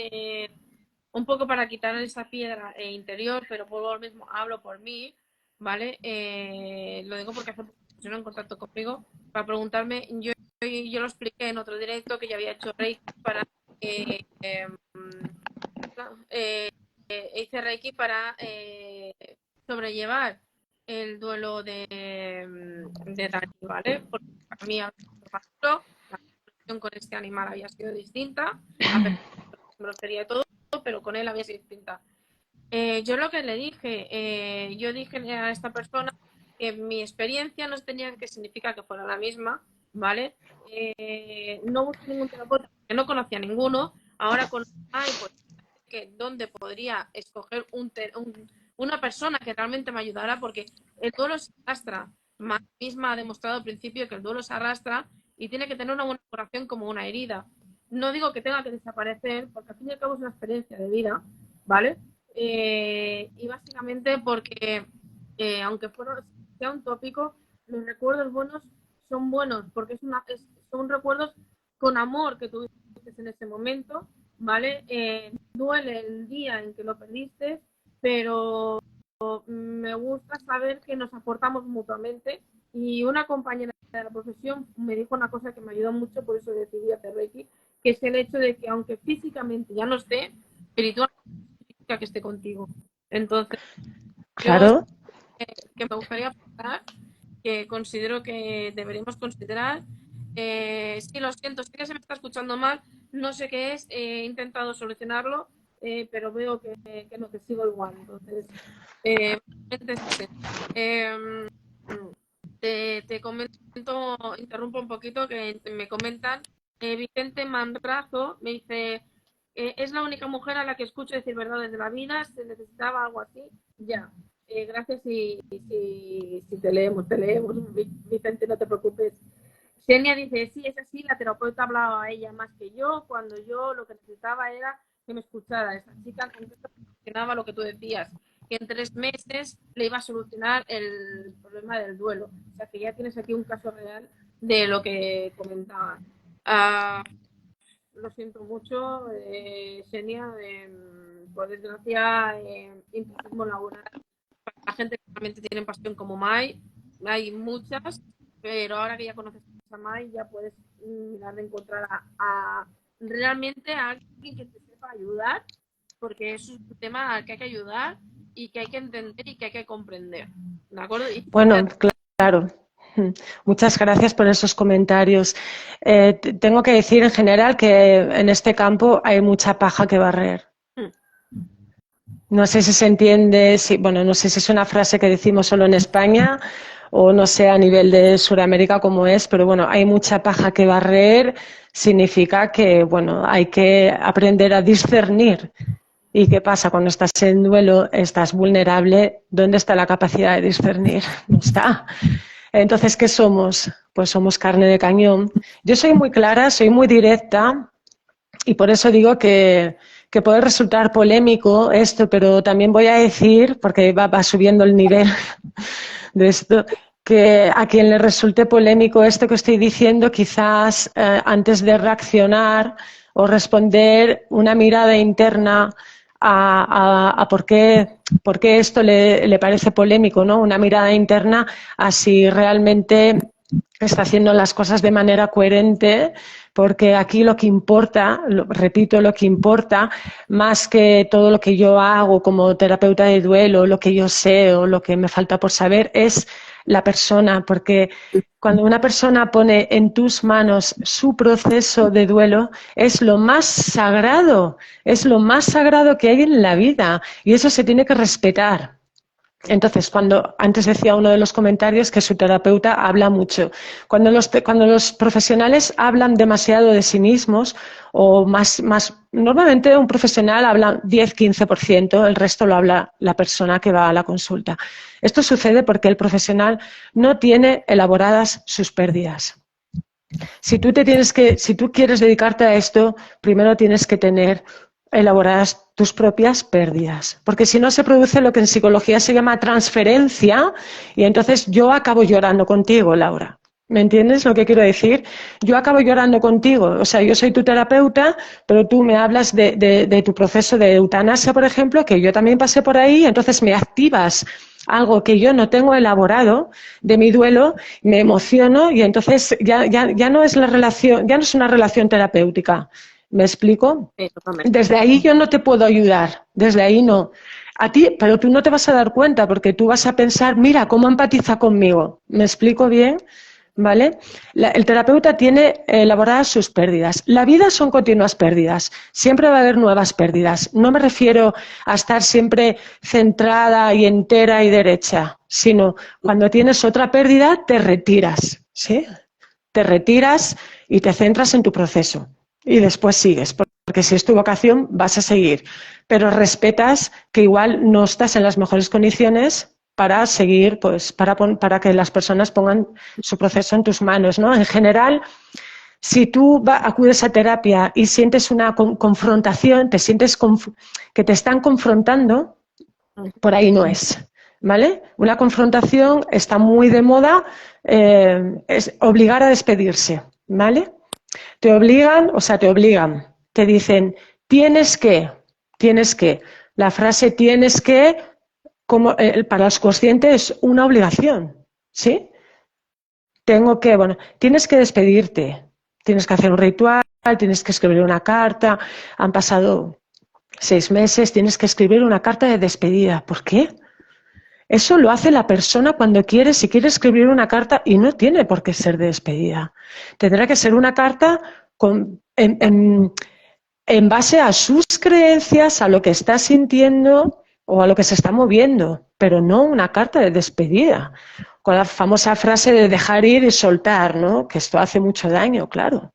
un poco para quitar esa piedra interior, pero por lo mismo hablo por mí, ¿vale? Lo digo porque hace poco se pusieron en contacto conmigo para preguntarme, yo lo expliqué en otro directo que ya había hecho Reiki para eh, eh, hice Reiki para sobrellevar el duelo de Dani, ¿vale? Porque para mí había sido más duro, la relación con este animal había sido distinta, a pesar de la grosería y todo, pero con él había sido distinta. Yo lo que le dije, yo dije a esta persona que mi experiencia no tenía que significar que fuera la misma, ¿vale? No busqué ningún terapeuta, que no conocía ninguno, ahora con pues que dónde podría escoger una persona que realmente me ayudara, porque el duelo se arrastra. Misma ha demostrado al principio que el duelo se arrastra y tiene que tener una buena curación como una herida. No digo que tenga que desaparecer, porque al fin y al cabo es una experiencia de vida, ¿vale? Y básicamente porque, aunque sea un tópico, los recuerdos buenos son buenos, porque son recuerdos con amor que tuviste en ese momento, ¿vale? Duele el día en que lo perdiste, pero me gusta saber que nos aportamos mutuamente y una compañera de la profesión me dijo una cosa que me ayudó mucho, por eso decidí hacer Reiki, que es el hecho de que aunque físicamente ya no esté, espiritualmente que esté contigo. Entonces, yo claro. que me gustaría aportar, que considero que deberíamos considerar, sí, lo siento, sé que se me está escuchando mal, no sé qué es, he intentado solucionarlo, pero veo que no, que sigo igual. Entonces, eh, eh, te comento, interrumpo un poquito, que me comentan, Vicente Mandrazo me dice, es la única mujer a la que escucho decir verdades de la vida, se necesitaba algo así, ya. Gracias si te leemos, Vicente, no te preocupes. Xenia dice, sí, es así, la terapeuta hablaba a ella más que yo, cuando yo lo que necesitaba era que me escuchara. Esta chica solucionaba lo que tú decías, que en 3 meses le iba a solucionar el problema del duelo. O sea, que ya tienes aquí un caso real de lo que comentaba. Ah, lo siento mucho, Xenia, por desgracia, imputismo laboral. La gente que realmente tiene pasión como Mai, hay muchas, pero ahora que ya conoces a Mai, ya puedes mirar de encontrar realmente a alguien que te sepa ayudar, porque es un tema al que hay que ayudar y que hay que entender y que hay que comprender. ¿De acuerdo? Y Bueno, claro. Muchas gracias por esos comentarios. Tengo que decir en general que en este campo hay mucha paja que barrer. No sé si se entiende, bueno, no sé si es una frase que decimos solo en España o no sé a nivel de Sudamérica cómo es, pero bueno, hay mucha paja que barrer, significa que, bueno, hay que aprender a discernir. ¿Y qué pasa? Cuando estás en duelo, estás vulnerable, ¿dónde está la capacidad de discernir? No está. Entonces, ¿qué somos? Pues somos carne de cañón. Yo soy muy clara, soy muy directa y por eso digo que puede resultar polémico esto, pero también voy a decir, porque va subiendo el nivel de esto, que a quien le resulte polémico esto que estoy diciendo, quizás antes de reaccionar o responder una mirada interna a por qué esto le parece polémico, ¿no? Una mirada interna a si realmente está haciendo las cosas de manera coherente, porque aquí lo que importa, repito, lo que importa, más que todo lo que yo hago como terapeuta de duelo, lo que yo sé o lo que me falta por saber, es la persona, porque cuando una persona pone en tus manos su proceso de duelo, es lo más sagrado que hay en la vida y eso se tiene que respetar. Entonces, antes decía uno de los comentarios que su terapeuta habla mucho. Cuando los profesionales hablan demasiado de sí mismos, o normalmente un profesional habla 10-15%, el resto lo habla la persona que va a la consulta. Esto sucede porque el profesional no tiene elaboradas sus pérdidas. Si tú quieres dedicarte a esto, primero tienes que tener elaboradas tus propias pérdidas, porque si no se produce lo que en psicología se llama transferencia y entonces yo acabo llorando contigo, Laura. ¿Me entiendes lo que quiero decir? Yo acabo llorando contigo, o sea, yo soy tu terapeuta, pero tú me hablas de tu proceso de eutanasia, por ejemplo, que yo también pasé por ahí, entonces me activas algo que yo no tengo elaborado de mi duelo, me emociono y entonces ya no es la relación, ya no es una relación terapéutica. ¿Me explico? Desde ahí yo no te puedo ayudar, desde ahí no. A ti, pero tú no te vas a dar cuenta porque tú vas a pensar, mira, cómo empatiza conmigo. ¿Me explico bien? ¿Vale? El terapeuta tiene elaboradas sus pérdidas. La vida son continuas pérdidas. Siempre va a haber nuevas pérdidas. No me refiero a estar siempre centrada y entera y derecha, sino cuando tienes otra pérdida te retiras, ¿sí? Te retiras y te centras en tu proceso. Y después sigues, porque si es tu vocación vas a seguir, pero respetas que igual no estás en las mejores condiciones para seguir, pues para que las personas pongan su proceso en tus manos, ¿no? En general, si tú acudes a terapia y sientes una confrontación, te sientes que te están confrontando, por ahí no es, ¿vale? Una confrontación está muy de moda, es obligar a despedirse, ¿vale? Te obligan, te dicen, tienes que. La frase tienes que, como para los conscientes, es una obligación, ¿sí? Tienes que despedirte, tienes que hacer un ritual, tienes que escribir una carta, han pasado 6 meses, tienes que escribir una carta de despedida. ¿Por qué? Eso lo hace la persona cuando quiere, si quiere escribir una carta y no tiene por qué ser de despedida. Tendrá que ser una carta en base a sus creencias, a lo que está sintiendo o a lo que se está moviendo, pero no una carta de despedida. Con la famosa frase de dejar ir y soltar, ¿no? Que esto hace mucho daño, claro.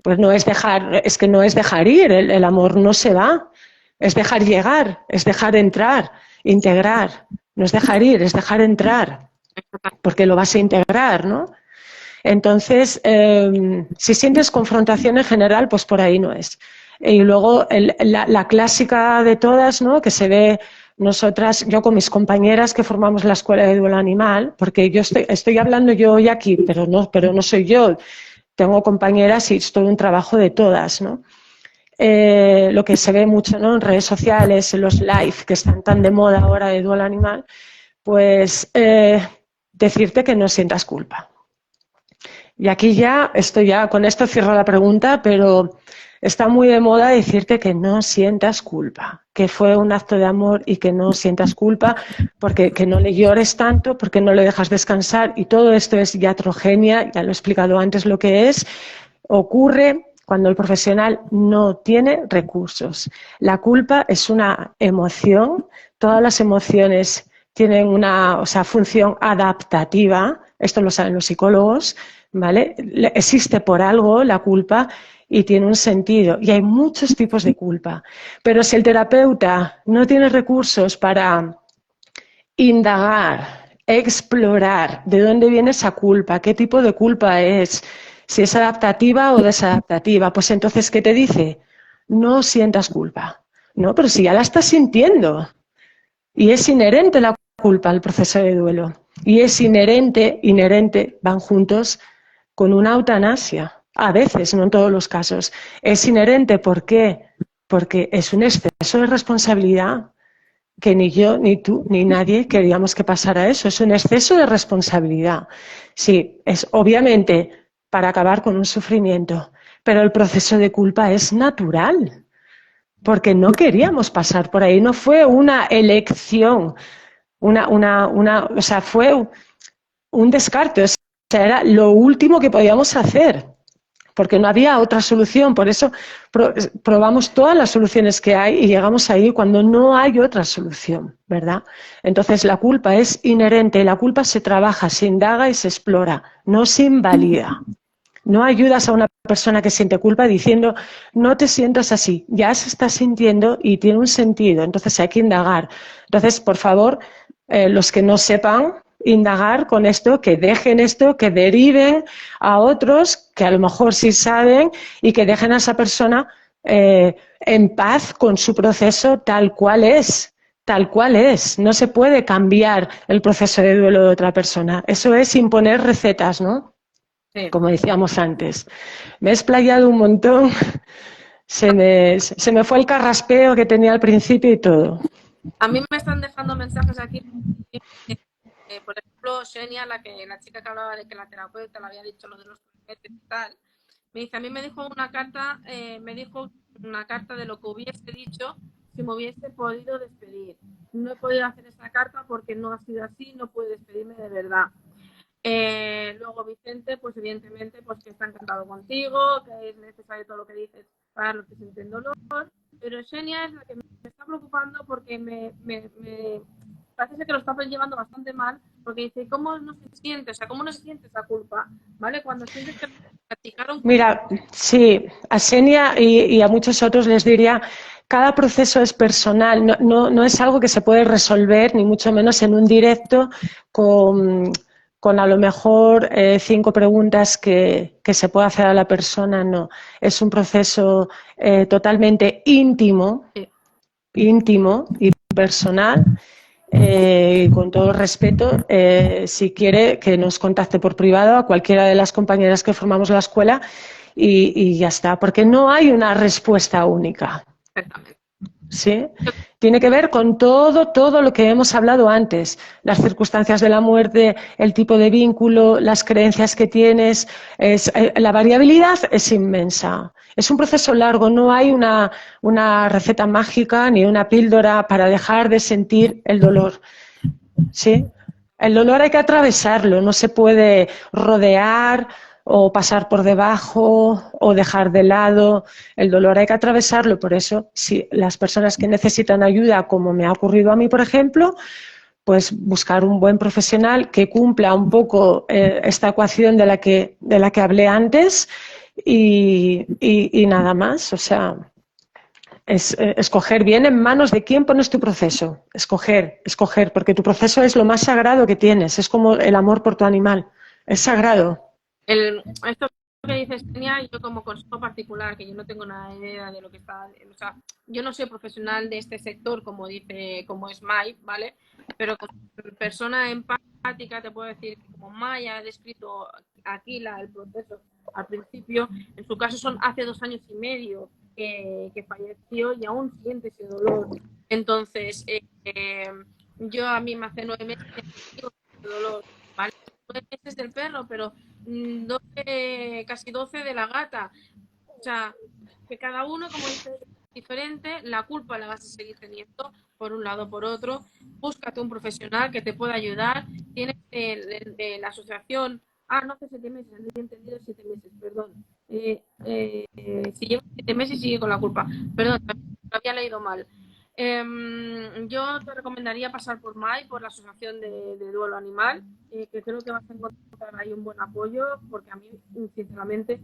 Pues no es que no es dejar ir, el amor no se va, es dejar llegar, es dejar entrar, integrar. No es dejar ir, es dejar entrar, porque lo vas a integrar, ¿no? Entonces, si sientes confrontación en general, pues por ahí no es. Y luego la clásica de todas, ¿no? Que se ve nosotras, yo con mis compañeras que formamos la Escuela de Duelo Animal, porque yo estoy hablando yo hoy aquí, pero no soy yo. tengo compañeras y es todo un trabajo de todas, ¿no? Lo que se ve mucho, ¿no?, en redes sociales, en los live que están tan de moda ahora de duelo animal, pues decirte que no sientas culpa. Y aquí ya, con esto cierro la pregunta, pero está muy de moda decirte que no sientas culpa, que fue un acto de amor y que no sientas culpa, porque que no le llores tanto, porque no le dejas descansar, y todo esto es iatrogenia, ya lo he explicado antes lo que es, ocurre cuando el profesional no tiene recursos. La culpa es una emoción, todas las emociones tienen una, función adaptativa, esto lo saben los psicólogos, ¿vale? Existe por algo la culpa y tiene un sentido. Y hay muchos tipos de culpa. Pero si el terapeuta no tiene recursos para indagar, explorar de dónde viene esa culpa, qué tipo de culpa es, si es adaptativa o desadaptativa, pues entonces, ¿qué te dice? No sientas culpa. No, pero si ya la estás sintiendo. Y es inherente la culpa al proceso de duelo. Y es inherente, van juntos con una eutanasia. A veces, no en todos los casos. Es inherente, ¿por qué? Porque es un exceso de responsabilidad que ni yo, ni tú, ni nadie queríamos que pasara eso. Es un exceso de responsabilidad. Sí, es obviamente para acabar con un sufrimiento, pero el proceso de culpa es natural, porque no queríamos pasar por ahí. No fue una elección, fue un descarte. O sea, era lo último que podíamos hacer, porque no había otra solución. Por eso probamos todas las soluciones que hay y llegamos ahí cuando no hay otra solución, ¿verdad? Entonces la culpa es inherente, la culpa se trabaja, se indaga y se explora, no se invalida. No ayudas a una persona que siente culpa diciendo, no te sientas así, ya se está sintiendo y tiene un sentido, entonces hay que indagar. Entonces, por favor, los que no sepan indagar con esto, que dejen esto, que deriven a otros que a lo mejor sí saben y que dejen a esa persona en paz con su proceso tal cual es. Tal cual es. No se puede cambiar el proceso de duelo de otra persona. Eso es imponer recetas, ¿no? Sí. Como decíamos antes. Me he explayado un montón, se me fue el carraspeo que tenía al principio y todo. A mí me están dejando mensajes aquí. Por ejemplo, Xenia, la chica que hablaba de que la terapeuta le había dicho lo de los meses y tal, me dice, a mí me dijo una carta de lo que hubiese dicho si me hubiese podido despedir. No he podido hacer esa carta porque no ha sido así, no puedo despedirme de verdad. Luego Vicente, pues evidentemente, pues que está encantado contigo, que es necesario todo lo que dices para los que sienten dolor, pero Xenia es la que me está preocupando porque me parece que lo está llevando bastante mal, porque dice, ¿cómo no se siente? O sea, ¿cómo no se siente esa culpa? ¿Vale? Cuando sientes que practicaron... Mira, sí, a Xenia y a muchos otros les diría, cada proceso es personal, no es algo que se puede resolver, ni mucho menos en un directo con a lo mejor 5 preguntas que se puede hacer a la persona, no. Es un proceso totalmente íntimo y personal. Con todo respeto, si quiere que nos contacte por privado a cualquiera de las compañeras que formamos la escuela y ya está, porque no hay una respuesta única. Exactamente. ¿Sí? Tiene que ver con todo lo que hemos hablado antes, las circunstancias de la muerte, el tipo de vínculo, las creencias que tienes, la variabilidad es inmensa. Es un proceso largo, no hay una receta mágica ni una píldora para dejar de sentir el dolor. ¿Sí? El dolor hay que atravesarlo, no se puede rodear o pasar por debajo o dejar de lado. El dolor hay que atravesarlo, por eso si las personas que necesitan ayuda, como me ha ocurrido a mí, por ejemplo, pues buscar un buen profesional que cumpla un poco esta ecuación de la que hablé antes y nada más. O sea, escoger bien en manos de quién pones tu proceso. Escoger, porque tu proceso es lo más sagrado que tienes. Es como el amor por tu animal. Es sagrado. Esto que dices, Tenia, yo como consejo particular, que yo no tengo nada de idea de lo que está, o sea, yo no soy profesional de este sector, como dice, como es Mai, ¿vale? Pero como persona empática te puedo decir que como Mai ha descrito aquí el proceso al principio, en su caso son hace 2 años y medio que falleció y aún siente ese dolor. Entonces, yo a mí me hace 9 meses de dolor, ¿vale? 9 meses del perro, pero 12, casi 12 de la gata. O sea, que cada uno, como dice, es diferente, la culpa la vas a seguir teniendo por un lado o por otro. Búscate un profesional que te pueda ayudar. Tienes la asociación. No hace 7 meses, he entendido 7 meses, perdón. Si lleva 7 meses sigue con la culpa. Perdón, lo había leído mal. Yo te recomendaría pasar por MAI, por la Asociación de Duelo Animal, que creo que vas a encontrar ahí un buen apoyo, porque a mí, sinceramente,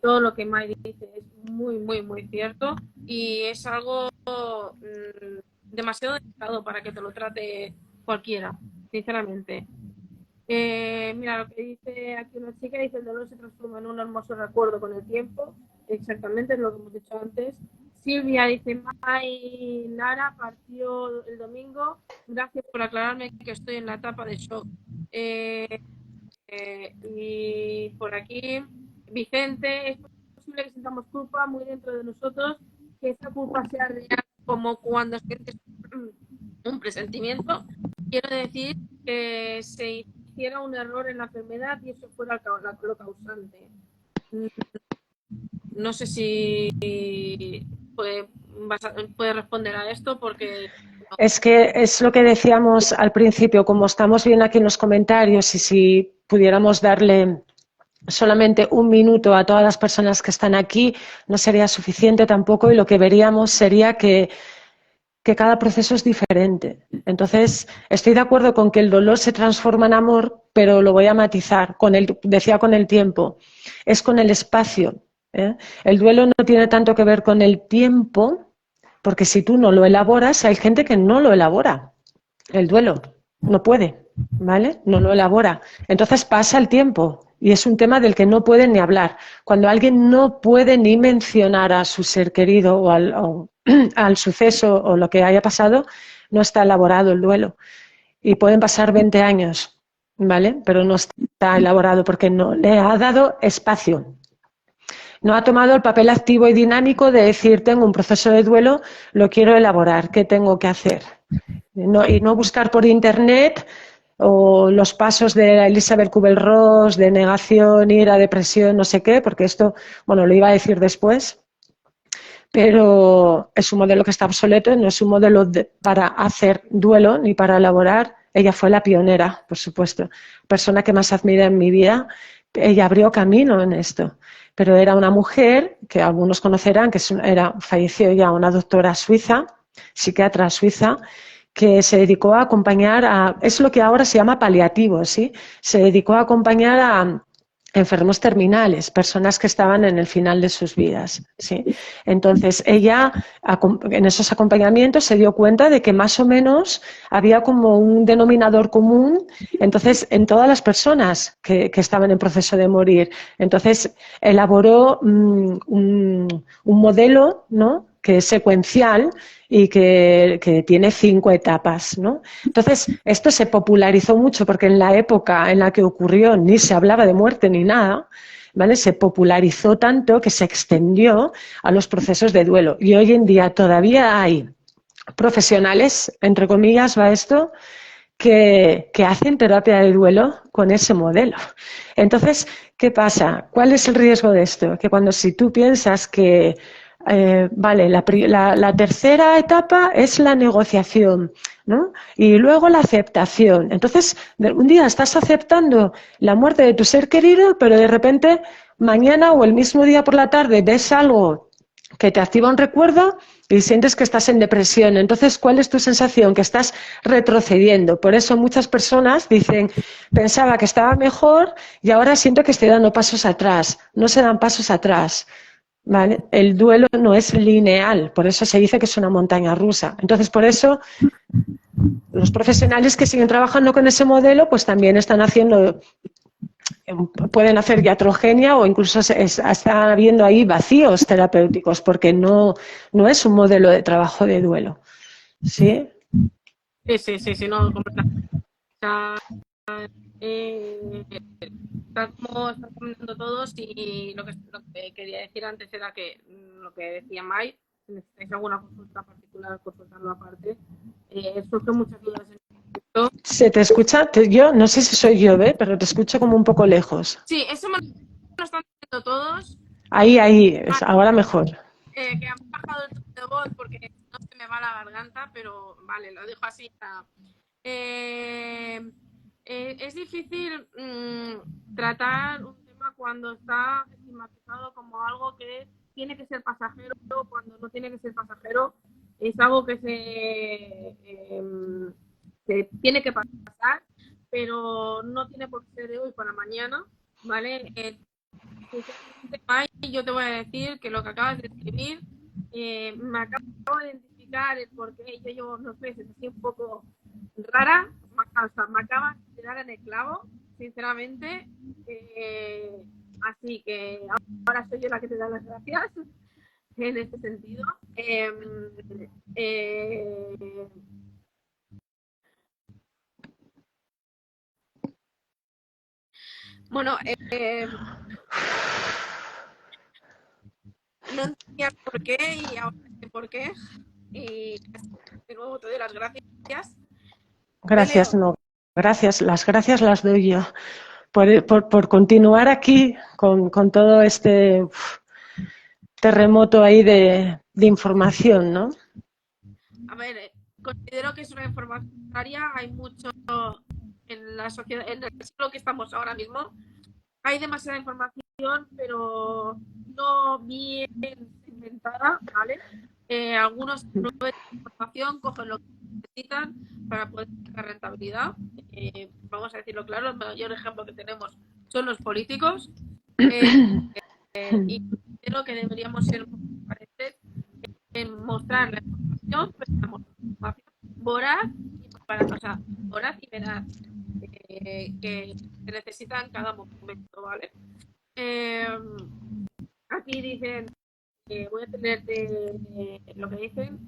todo lo que MAI dice es muy, muy, muy cierto y es algo demasiado delicado para que te lo trate cualquiera, sinceramente. Mira, lo que dice aquí una chica, dice, el dolor se transforma en un hermoso recuerdo con el tiempo. Exactamente, es lo que hemos dicho antes. Silvia dice, May Lara partió el domingo. Gracias por aclararme que estoy en la etapa de shock. Y por aquí, Vicente, es posible que sintamos culpa muy dentro de nosotros, que esta culpa sea real como cuando sientes un presentimiento. Quiero decir que se hiciera un error en la enfermedad y eso fuera lo causante. No sé si puedes responder a esto porque... Es que es lo que decíamos al principio, como estamos viendo aquí en los comentarios y si pudiéramos darle solamente un minuto a todas las personas que están aquí, no sería suficiente tampoco y lo que veríamos sería que cada proceso es diferente. Entonces, estoy de acuerdo con que el dolor se transforma en amor, pero lo voy a matizar, decía con el tiempo, es con el espacio. El duelo no tiene tanto que ver con el tiempo, porque si tú no lo elaboras, hay gente que no lo elabora, el duelo, no puede, ¿vale? No lo elabora. Entonces pasa el tiempo y es un tema del que no pueden ni hablar. Cuando alguien no puede ni mencionar a su ser querido o al suceso o lo que haya pasado, no está elaborado el duelo. Y pueden pasar 20 años, ¿vale? Pero no está elaborado porque no le ha dado espacio. No ha tomado el papel activo y dinámico de decir, tengo un proceso de duelo, lo quiero elaborar, ¿qué tengo que hacer? Y no buscar por internet o los pasos de Elizabeth Kubler-Ross, de negación, ira, depresión, no sé qué, porque esto, bueno, lo iba a decir después, pero es un modelo que está obsoleto, no es un modelo para hacer duelo ni para elaborar. Ella fue la pionera, por supuesto, persona que más admira en mi vida. Ella abrió camino en esto, pero era una mujer que algunos conocerán, que falleció ya, una doctora suiza, psiquiatra suiza, que se dedicó a acompañar es lo que ahora se llama paliativo, ¿sí? Se dedicó a acompañar a enfermos terminales, personas que estaban en el final de sus vidas, ¿sí? Entonces, ella en esos acompañamientos se dio cuenta de que más o menos había como un denominador común, entonces, en todas las personas que estaban en proceso de morir. Entonces, elaboró un modelo, ¿no?, que es secuencial y que tiene 5 etapas, ¿no? Entonces, esto se popularizó mucho porque en la época en la que ocurrió ni se hablaba de muerte ni nada, ¿vale? Se popularizó tanto que se extendió a los procesos de duelo. Y hoy en día todavía hay profesionales, entre comillas va esto, que hacen terapia de duelo con ese modelo. Entonces, ¿qué pasa? ¿Cuál es el riesgo de esto? Que si tú piensas que vale, la tercera etapa es la negociación, ¿no? Y luego la aceptación. Entonces, un día estás aceptando la muerte de tu ser querido, pero de repente mañana o el mismo día por la tarde ves algo que te activa un recuerdo y sientes que estás en depresión. Entonces, ¿cuál es tu sensación? Que estás retrocediendo. Por eso muchas personas dicen, pensaba que estaba mejor y ahora siento que estoy dando pasos atrás. No se dan pasos atrás. ¿Vale? El duelo no es lineal, por eso se dice que es una montaña rusa. Entonces, por eso, los profesionales que siguen trabajando con ese modelo, pues también están haciendo pueden hacer iatrogenia o incluso está habiendo ahí vacíos terapéuticos porque no es un modelo de trabajo de duelo. ¿Sí? Sí, no, completamente. O sea, tal como están comentando todos y lo que quería decir antes era que lo que decía Mai, si necesitáis alguna consulta particular, consultarlo aparte. Surgen muchas dudas en esto. ¿Se te escucha? Yo no sé si soy yo, pero te escucho como un poco lejos. Sí, eso me lo están diciendo todos. Ahí, ahora mejor. Que han bajado el tono de voz porque no se me va la garganta, pero vale, lo dejo así. Es difícil tratar un tema cuando está estigmatizado como algo que tiene que ser pasajero, cuando no tiene que ser pasajero. Es algo que se tiene que pasar, pero no tiene por qué ser de hoy para mañana, ¿vale? Yo te voy a decir que lo que acabas de escribir me acabo de identificar el por qué yo llevo unos meses así un poco rara, o sea, me acabas de dar en el clavo, sinceramente. Así que ahora soy yo la que te da las gracias en este sentido. Bueno, no entendía por qué y ahora sé por qué. Y de nuevo te doy las gracias. Gracias, no. Gracias, las gracias las doy yo por continuar aquí con todo este terremoto ahí de información, ¿no? A ver, considero que es una información necesaria. Hay mucho en la sociedad, en el siglo que estamos ahora mismo. Hay demasiada información, pero no bien inventada, ¿vale? Algunos aprovechan la información, cogen lo que necesitan para poder sacar rentabilidad. Vamos a decirlo claro, el mayor ejemplo que tenemos son los políticos. Y creo que deberíamos ser transparentes en mostrar la información, pero la información voraz voraz y veraz que se necesita en cada momento, ¿vale? Aquí dicen voy a tener lo que dicen.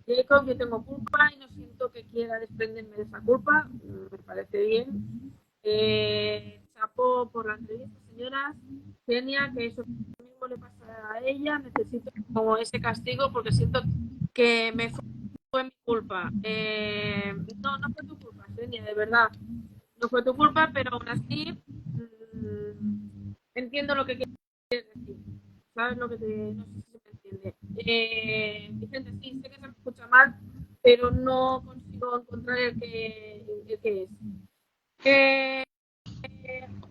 Jacob, yo tengo culpa y no siento que quiera desprenderme de esa culpa. Me parece bien. Chapo por la entrevista, señoras. Genia, que eso mismo le pasa a ella. Necesito como ese castigo porque siento que me fue mi culpa. No fue tu culpa, Genia, de verdad. No fue tu culpa, pero aún así entiendo lo que quieres decir. ¿Sabes lo que te.? No sé si se me entiende. Vicente, sí, sé que se me escucha mal, pero no consigo encontrar el que es.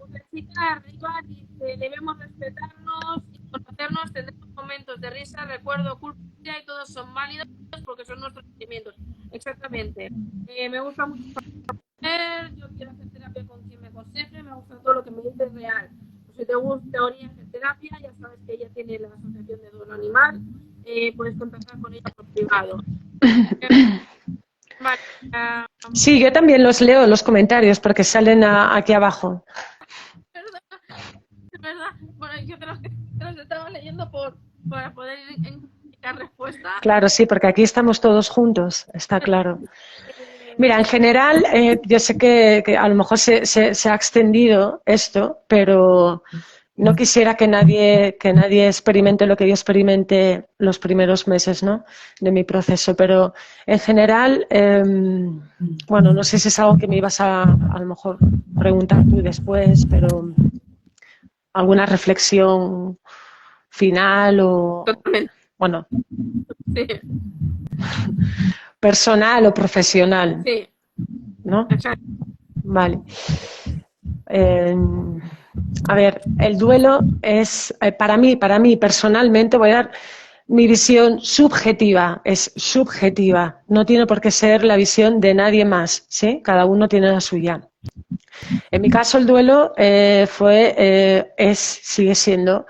Universidad arriba dice: debemos respetarnos y conocernos, tendremos momentos de risa, recuerdo, culpa y todos son válidos porque son nuestros sentimientos. Exactamente. Me gusta mucho hacer, yo quiero hacer terapia con quien me aconseje, me gusta todo lo que me dice es real. Si te gusta teorías de terapia, ya sabes que ella tiene la Asociación de Duelo Animal, puedes contactar con ella por privado. Vale, sí, yo también los leo, los comentarios, porque salen aquí abajo. Es verdad. Bueno, yo te los estaba leyendo para poder indicar respuesta. Claro, sí, porque aquí estamos todos juntos, está claro. Mira, en general, yo sé que a lo mejor se ha extendido esto, pero no quisiera que nadie experimente lo que yo experimenté los primeros meses, ¿no?, de mi proceso. Pero en general, bueno, no sé si es algo que me ibas a lo mejor preguntar tú después, pero alguna reflexión final o, Totalmente. bueno, Sí. personal o profesional, Sí. ¿no? Exacto. Vale. A ver, el duelo es, para mí personalmente, voy a dar mi visión subjetiva, es subjetiva, no tiene por qué ser la visión de nadie más, ¿sí? Cada uno tiene la suya. En mi caso el duelo sigue siendo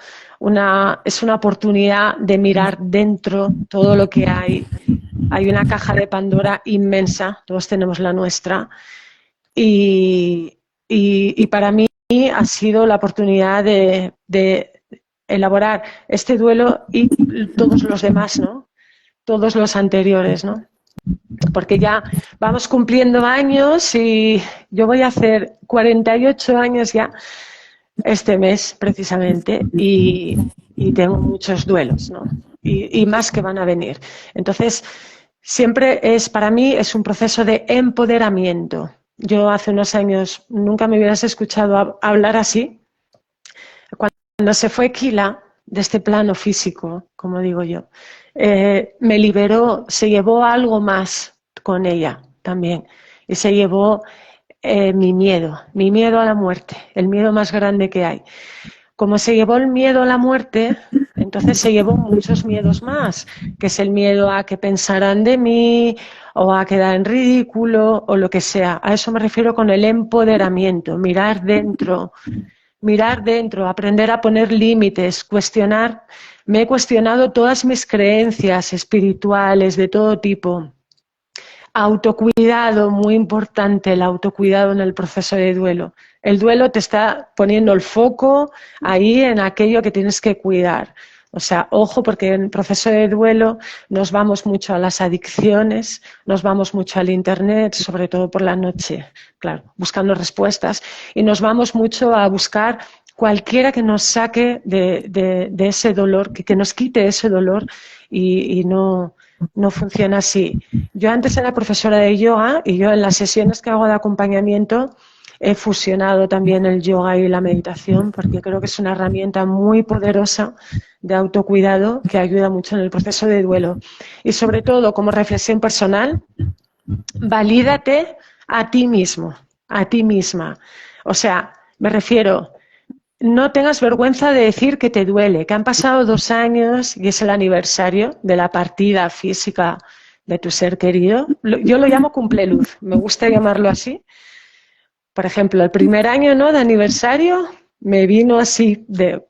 es una oportunidad de mirar dentro todo lo que hay. Hay una caja de Pandora inmensa, todos tenemos la nuestra, y para mí ha sido la oportunidad de elaborar este duelo y todos los demás, ¿no? Todos los anteriores, ¿no? Porque ya vamos cumpliendo años y yo voy a hacer 48 años ya este mes precisamente y tengo muchos duelos, ¿no? Y más que van a venir. Entonces, siempre para mí es un proceso de empoderamiento. Yo hace unos años nunca me hubieras escuchado hablar así. Cuando se fue Kila de este plano físico, como digo yo, me liberó, se llevó algo más con ella también. Y se llevó mi miedo a la muerte, el miedo más grande que hay. Como se llevó el miedo a la muerte, entonces se llevó muchos miedos más, que es el miedo a que pensarán de mí o a quedar en ridículo o lo que sea. A eso me refiero con el empoderamiento, mirar dentro, aprender a poner límites, cuestionar. Me he cuestionado todas mis creencias espirituales de todo tipo. Autocuidado, muy importante el autocuidado en el proceso de duelo. El duelo te está poniendo el foco ahí en aquello que tienes que cuidar. O sea, ojo, porque en el proceso de duelo nos vamos mucho a las adicciones, nos vamos mucho al internet, sobre todo por la noche, claro, buscando respuestas, y nos vamos mucho a buscar cualquiera que nos saque de ese dolor, que nos quite ese dolor y no funciona así. Yo antes era profesora de yoga y yo en las sesiones que hago de acompañamiento he fusionado también el yoga y la meditación porque creo que es una herramienta muy poderosa de autocuidado que ayuda mucho en el proceso de duelo. Y sobre todo, como reflexión personal, valídate a ti mismo, a ti misma. O sea, me refiero, no tengas vergüenza de decir que te duele, que han pasado 2 años y es el aniversario de la partida física de tu ser querido. Yo lo llamo cumpleaños, me gusta llamarlo así. Por ejemplo, el primer año, ¿no?, de aniversario me vino así de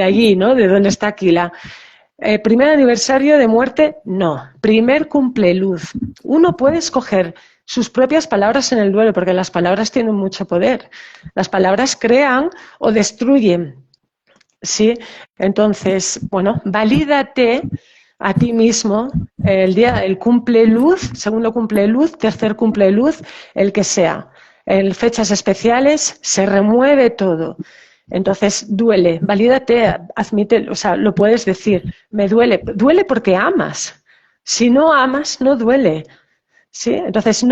allí, ¿no?, de donde está Aquila. Primer aniversario de muerte, no. Primer cumpleaños. Uno puede escoger sus propias palabras en el duelo, porque las palabras tienen mucho poder. Las palabras crean o destruyen, ¿sí? Entonces, bueno, valídate a ti mismo el día, el cumpleaños, segundo cumpleaños, tercer cumpleaños, el que sea. En fechas especiales se remueve todo. Entonces, duele, valídate, admite, o sea, lo puedes decir, me duele, duele porque amas. Si no amas, no duele. ¿Sí? Entonces,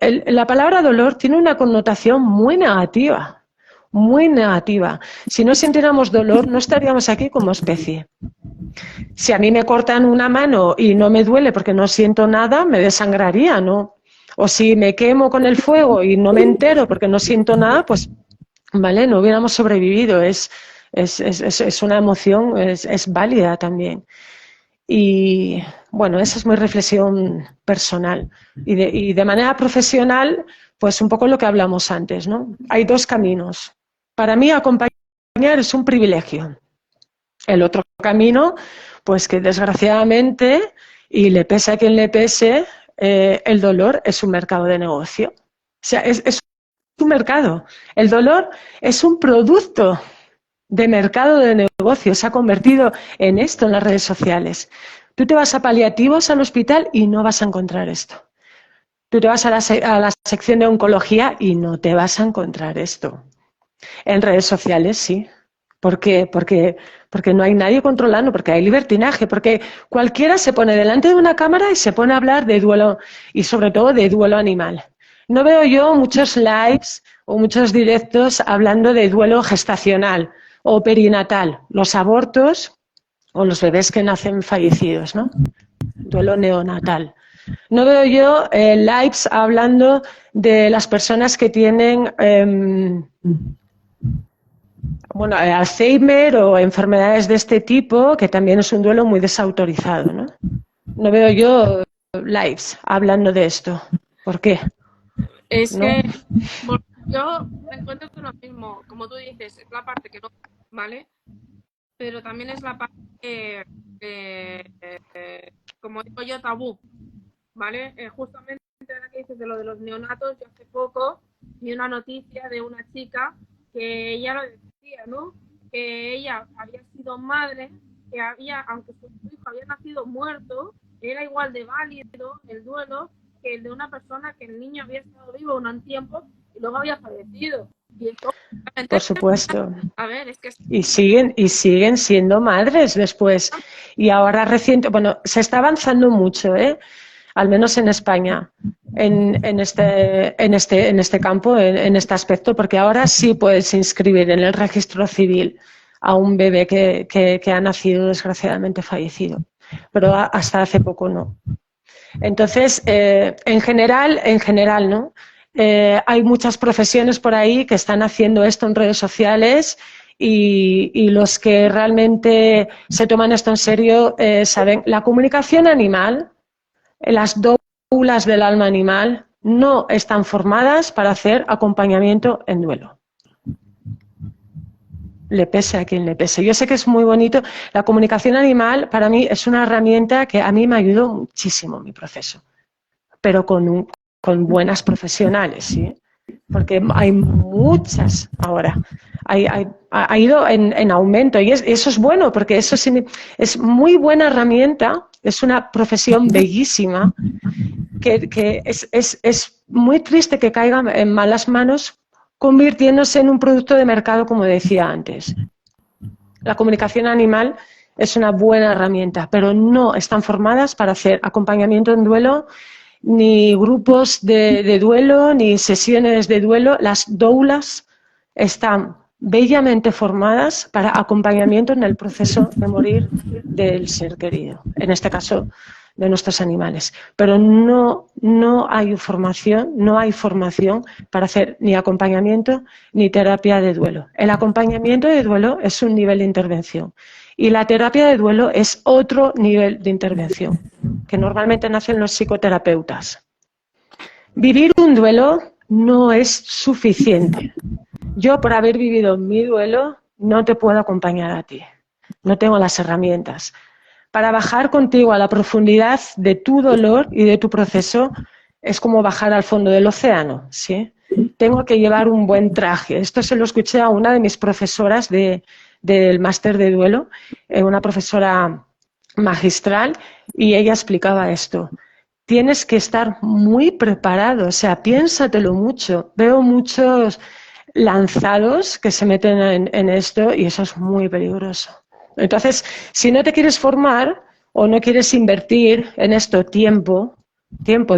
la palabra dolor tiene una connotación muy negativa, muy negativa. Si no sintiéramos dolor, no estaríamos aquí como especie. Si a mí me cortan una mano y no me duele porque no siento nada, me desangraría, ¿no? O si me quemo con el fuego y no me entero porque no siento nada, pues, vale, no hubiéramos sobrevivido. Es una emoción, es válida también. Y bueno, esa es mi reflexión personal. Y de manera profesional, pues un poco lo que hablamos antes, ¿no? Hay 2 caminos. Para mí, acompañar es un privilegio. El otro camino, pues que desgraciadamente, y le pese a quien le pese, el dolor es un mercado de negocio. O sea, es un mercado. El dolor es un producto de mercado de negocio, se ha convertido en esto en las redes sociales. Tú te vas a paliativos al hospital y no vas a encontrar esto. Tú te vas a la sección de oncología y no te vas a encontrar esto. En redes sociales sí. ¿Por qué? Porque no hay nadie controlando, porque hay libertinaje, porque cualquiera se pone delante de una cámara y se pone a hablar de duelo y sobre todo de duelo animal. No veo yo muchos lives o muchos directos hablando de duelo gestacional o perinatal, los abortos o los bebés que nacen fallecidos, ¿no? Duelo neonatal. No veo yo lives hablando de las personas que tienen bueno, Alzheimer o enfermedades de este tipo, que también es un duelo muy desautorizado, ¿no? No veo yo lives hablando de esto. ¿Por qué? Es ¿No? que bueno, yo me encuentro con lo mismo, como tú dices, es la parte que no, ¿vale? Pero también es la parte, como digo yo, tabú, ¿vale? Justamente ahora que dices de lo de los neonatos, yo hace poco vi una noticia de una chica que ella lo decía, ¿no? Que ella había sido madre, que había, aunque su hijo había nacido muerto, era igual de válido el duelo que el de una persona que el niño había estado vivo un tiempo y luego había fallecido. Y esto, Por supuesto. a ver, es que Y siguen siendo madres después. Y ahora reciente, bueno, se está avanzando mucho, ¿eh? Al menos en España, en este campo, en este aspecto, porque ahora sí puedes inscribir en el registro civil a un bebé que ha nacido desgraciadamente fallecido, pero hasta hace poco no. Entonces, en general, ¿no? Hay muchas profesiones por ahí que están haciendo esto en redes sociales y los que realmente se toman esto en serio saben, la comunicación animal, las doulas del alma animal no están formadas para hacer acompañamiento en duelo. Le pese a quien le pese. Yo sé que es muy bonito. La comunicación animal para mí es una herramienta que a mí me ayudó muchísimo en mi proceso, pero con buenas profesionales, ¿sí? Porque hay muchas ahora. Ha ido en aumento y eso es bueno porque eso es muy buena herramienta, es una profesión bellísima que es muy triste que caiga en malas manos convirtiéndose en un producto de mercado, como decía antes. La comunicación animal es una buena herramienta, pero no están formadas para hacer acompañamiento en duelo, ni grupos de duelo, ni sesiones de duelo. Las doulas están bellamente formadas para acompañamiento en el proceso de morir del ser querido, en este caso de nuestros animales. Pero no hay formación para hacer ni acompañamiento ni terapia de duelo. El acompañamiento de duelo es un nivel de intervención y la terapia de duelo es otro nivel de intervención que normalmente hacen los psicoterapeutas. Vivir un duelo no es suficiente. Yo, por haber vivido mi duelo, no te puedo acompañar a ti. No tengo las herramientas. Para bajar contigo a la profundidad de tu dolor y de tu proceso es como bajar al fondo del océano, ¿sí? Tengo que llevar un buen traje. Esto se lo escuché a una de mis profesoras del máster de duelo, una profesora magistral, y ella explicaba esto. Tienes que estar muy preparado, o sea, piénsatelo mucho. Veo muchos lanzados que se meten en esto y eso es muy peligroso. Entonces, si no te quieres formar o no quieres invertir en esto tiempo,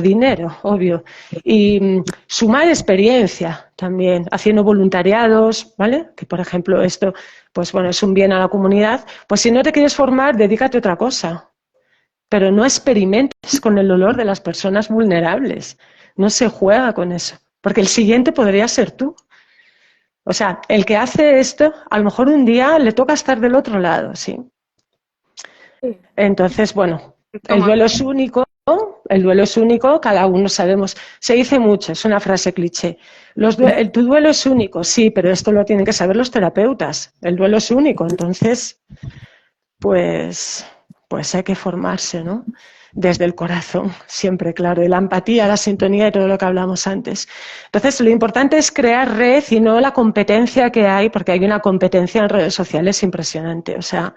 dinero, obvio, y sumar experiencia también, haciendo voluntariados, ¿vale? Que por ejemplo esto, pues bueno, es un bien a la comunidad. Pues si no te quieres formar, dedícate a otra cosa, pero no experimentes con el dolor de las personas vulnerables. No se juega con eso, porque el siguiente podría ser tú. O sea, el que hace esto, a lo mejor un día le toca estar del otro lado, ¿sí? Entonces, bueno, el duelo es único, cada uno sabemos, se dice mucho, es una frase cliché. Tu duelo es único, sí, pero esto lo tienen que saber los terapeutas. El duelo es único, entonces, pues hay que formarse, ¿no? Desde el corazón, siempre, claro, y la empatía, la sintonía y todo lo que hablamos antes. Entonces, lo importante es crear red y no la competencia que hay, porque hay una competencia en redes sociales impresionante, o sea,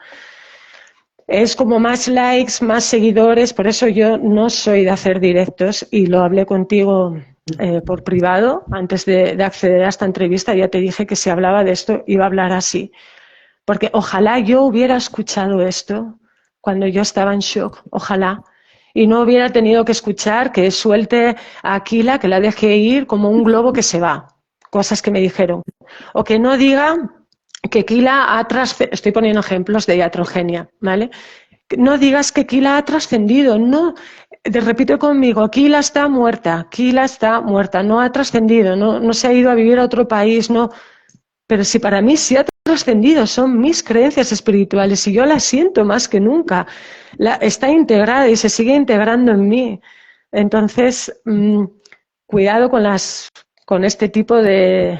es como más likes, más seguidores, por eso yo no soy de hacer directos y lo hablé contigo por privado, antes de acceder a esta entrevista, ya te dije que si hablaba de esto iba a hablar así, porque ojalá yo hubiera escuchado esto cuando yo estaba en shock, ojalá, y no hubiera tenido que escuchar que suelte a Aquila, que la deje ir como un globo que se va, cosas que me dijeron, o que no diga que Kila ha trascendido, estoy poniendo ejemplos de iatrogenia, ¿vale? No digas que Kila ha trascendido, no, repite conmigo, Kila está muerta, no ha trascendido, no se ha ido a vivir a otro país, no. Pero si para mí sí ha trascendido, son mis creencias espirituales y yo las siento más que nunca. Está integrada y se sigue integrando en mí. Entonces, cuidado con este tipo de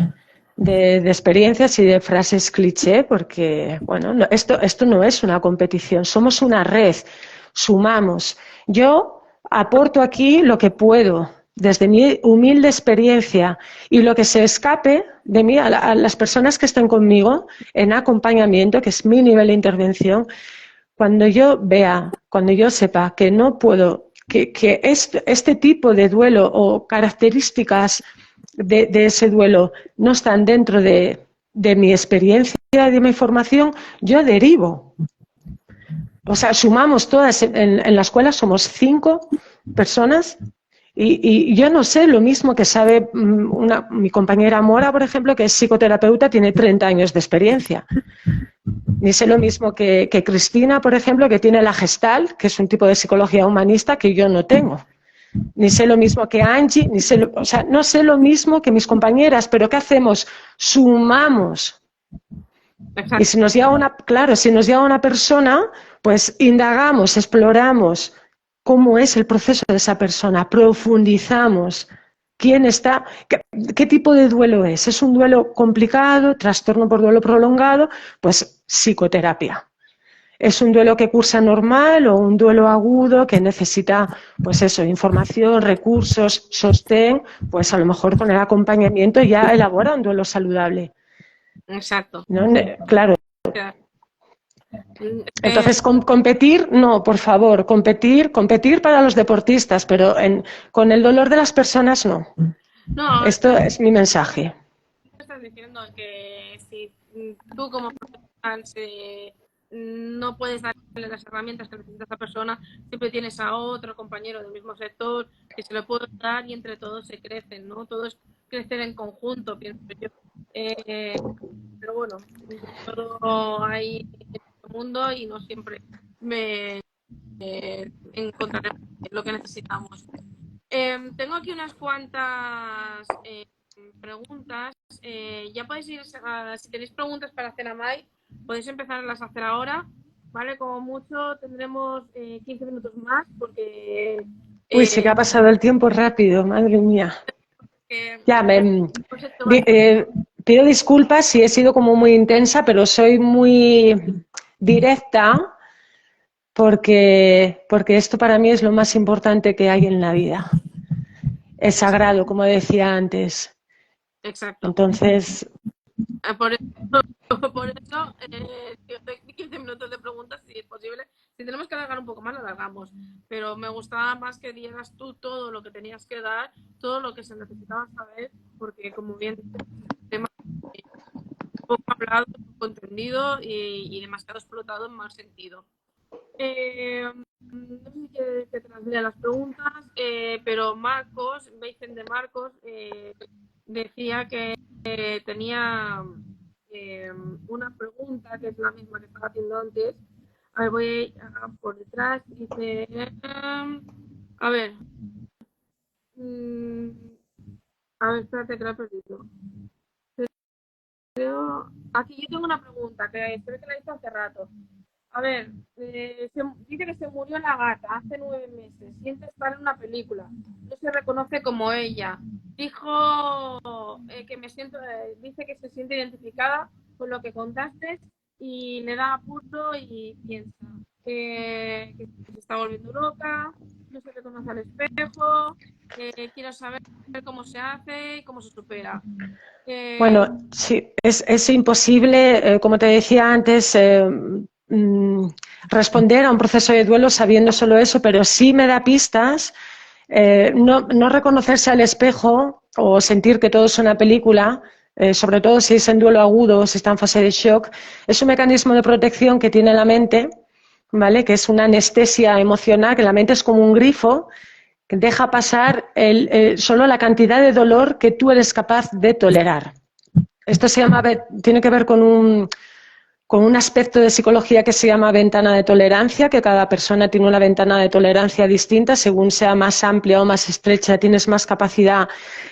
experiencias y de frases cliché, porque bueno, esto no es una competición, somos una red, sumamos. Yo aporto aquí lo que puedo desde mi humilde experiencia y lo que se escape de mí a las personas que estén conmigo en acompañamiento, que es mi nivel de intervención, cuando yo vea, cuando yo sepa que no puedo, que este tipo de duelo o características de ese duelo no están dentro de mi experiencia, de mi formación, yo derivo. O sea, sumamos todas, en la escuela somos 5 personas y yo no sé lo mismo que sabe mi compañera Mora, por ejemplo, que es psicoterapeuta, tiene 30 años de experiencia. Ni sé lo mismo que Cristina, por ejemplo, que tiene la Gestalt, que es un tipo de psicología humanista que yo no tengo. Ni sé lo mismo que Angie, o sea, no sé lo mismo que mis compañeras, pero ¿qué hacemos? Sumamos. Exacto. Y si nos llega si nos llega una persona, pues indagamos, exploramos cómo es el proceso de esa persona, profundizamos. ¿Quién está? ¿Qué tipo de duelo es? ¿Es un duelo complicado, trastorno por duelo prolongado? Pues psicoterapia. ¿Es un duelo que cursa normal o un duelo agudo que necesita, pues eso, información, recursos, sostén? Pues a lo mejor con el acompañamiento ya elabora un duelo saludable. Exacto. ¿No? Claro. Entonces, competir, no, por favor, competir para los deportistas, pero con el dolor de las personas, no. No, Esto es mi mensaje. estás diciendo que si tú como profesional no puedes darle las herramientas que necesita esa persona, siempre tienes a otro compañero del mismo sector que se lo puede dar y entre todos se crecen, ¿no? Todo es crecer en conjunto, pienso yo. Pero bueno, todo hay en el mundo y no siempre encontraremos lo que necesitamos. Tengo aquí unas cuantas preguntas. Ya podéis ir, si tenéis preguntas para hacer a Mai, podéis empezarlas a hacer ahora, ¿vale? Como mucho tendremos 15 minutos más porque... Uy, se que ha pasado el tiempo rápido, madre mía. Ya, pido disculpas si he sido como muy intensa, pero soy muy directa porque esto para mí es lo más importante que hay en la vida. Es sagrado, como decía antes. Exacto. Entonces... Por eso, si os doy 15 minutos de preguntas, si es posible. Si tenemos que alargar un poco más, lo alargamos. Pero me gustaba más que dieras tú todo lo que tenías que dar, todo lo que se necesitaba saber, porque como bien dices, el tema poco hablado, poco entendido y demasiado explotado en mal sentido. No sé si quieres que te las lea las preguntas, pero Marcos, Vicente de Marcos, decía que tenía una pregunta que es la misma que estaba haciendo antes. A ver, voy por detrás. Dice, a ver, espérate que la he perdido. Aquí yo tengo una pregunta que creo que la hizo hace rato. A ver, dice que se murió la gata hace 9 meses. Siente estar en una película. No se reconoce como ella. Dijo que dice que se siente identificada con lo que contaste y le da apuro y piensa que se está volviendo loca, no se reconoce al espejo, quiero saber cómo se hace y cómo se supera. Bueno, sí, es imposible, como te decía antes, responder a un proceso de duelo sabiendo solo eso, pero sí me da pistas. No reconocerse al espejo o sentir que todo es una película, sobre todo si es en duelo agudo o si está en fase de shock, es un mecanismo de protección que tiene la mente, ¿vale? Que es una anestesia emocional, que la mente es como un grifo que deja pasar solo la cantidad de dolor que tú eres capaz de tolerar. Esto tiene que ver con un aspecto de psicología que se llama ventana de tolerancia, que cada persona tiene una ventana de tolerancia distinta, según sea más amplia o más estrecha, tienes más capacidad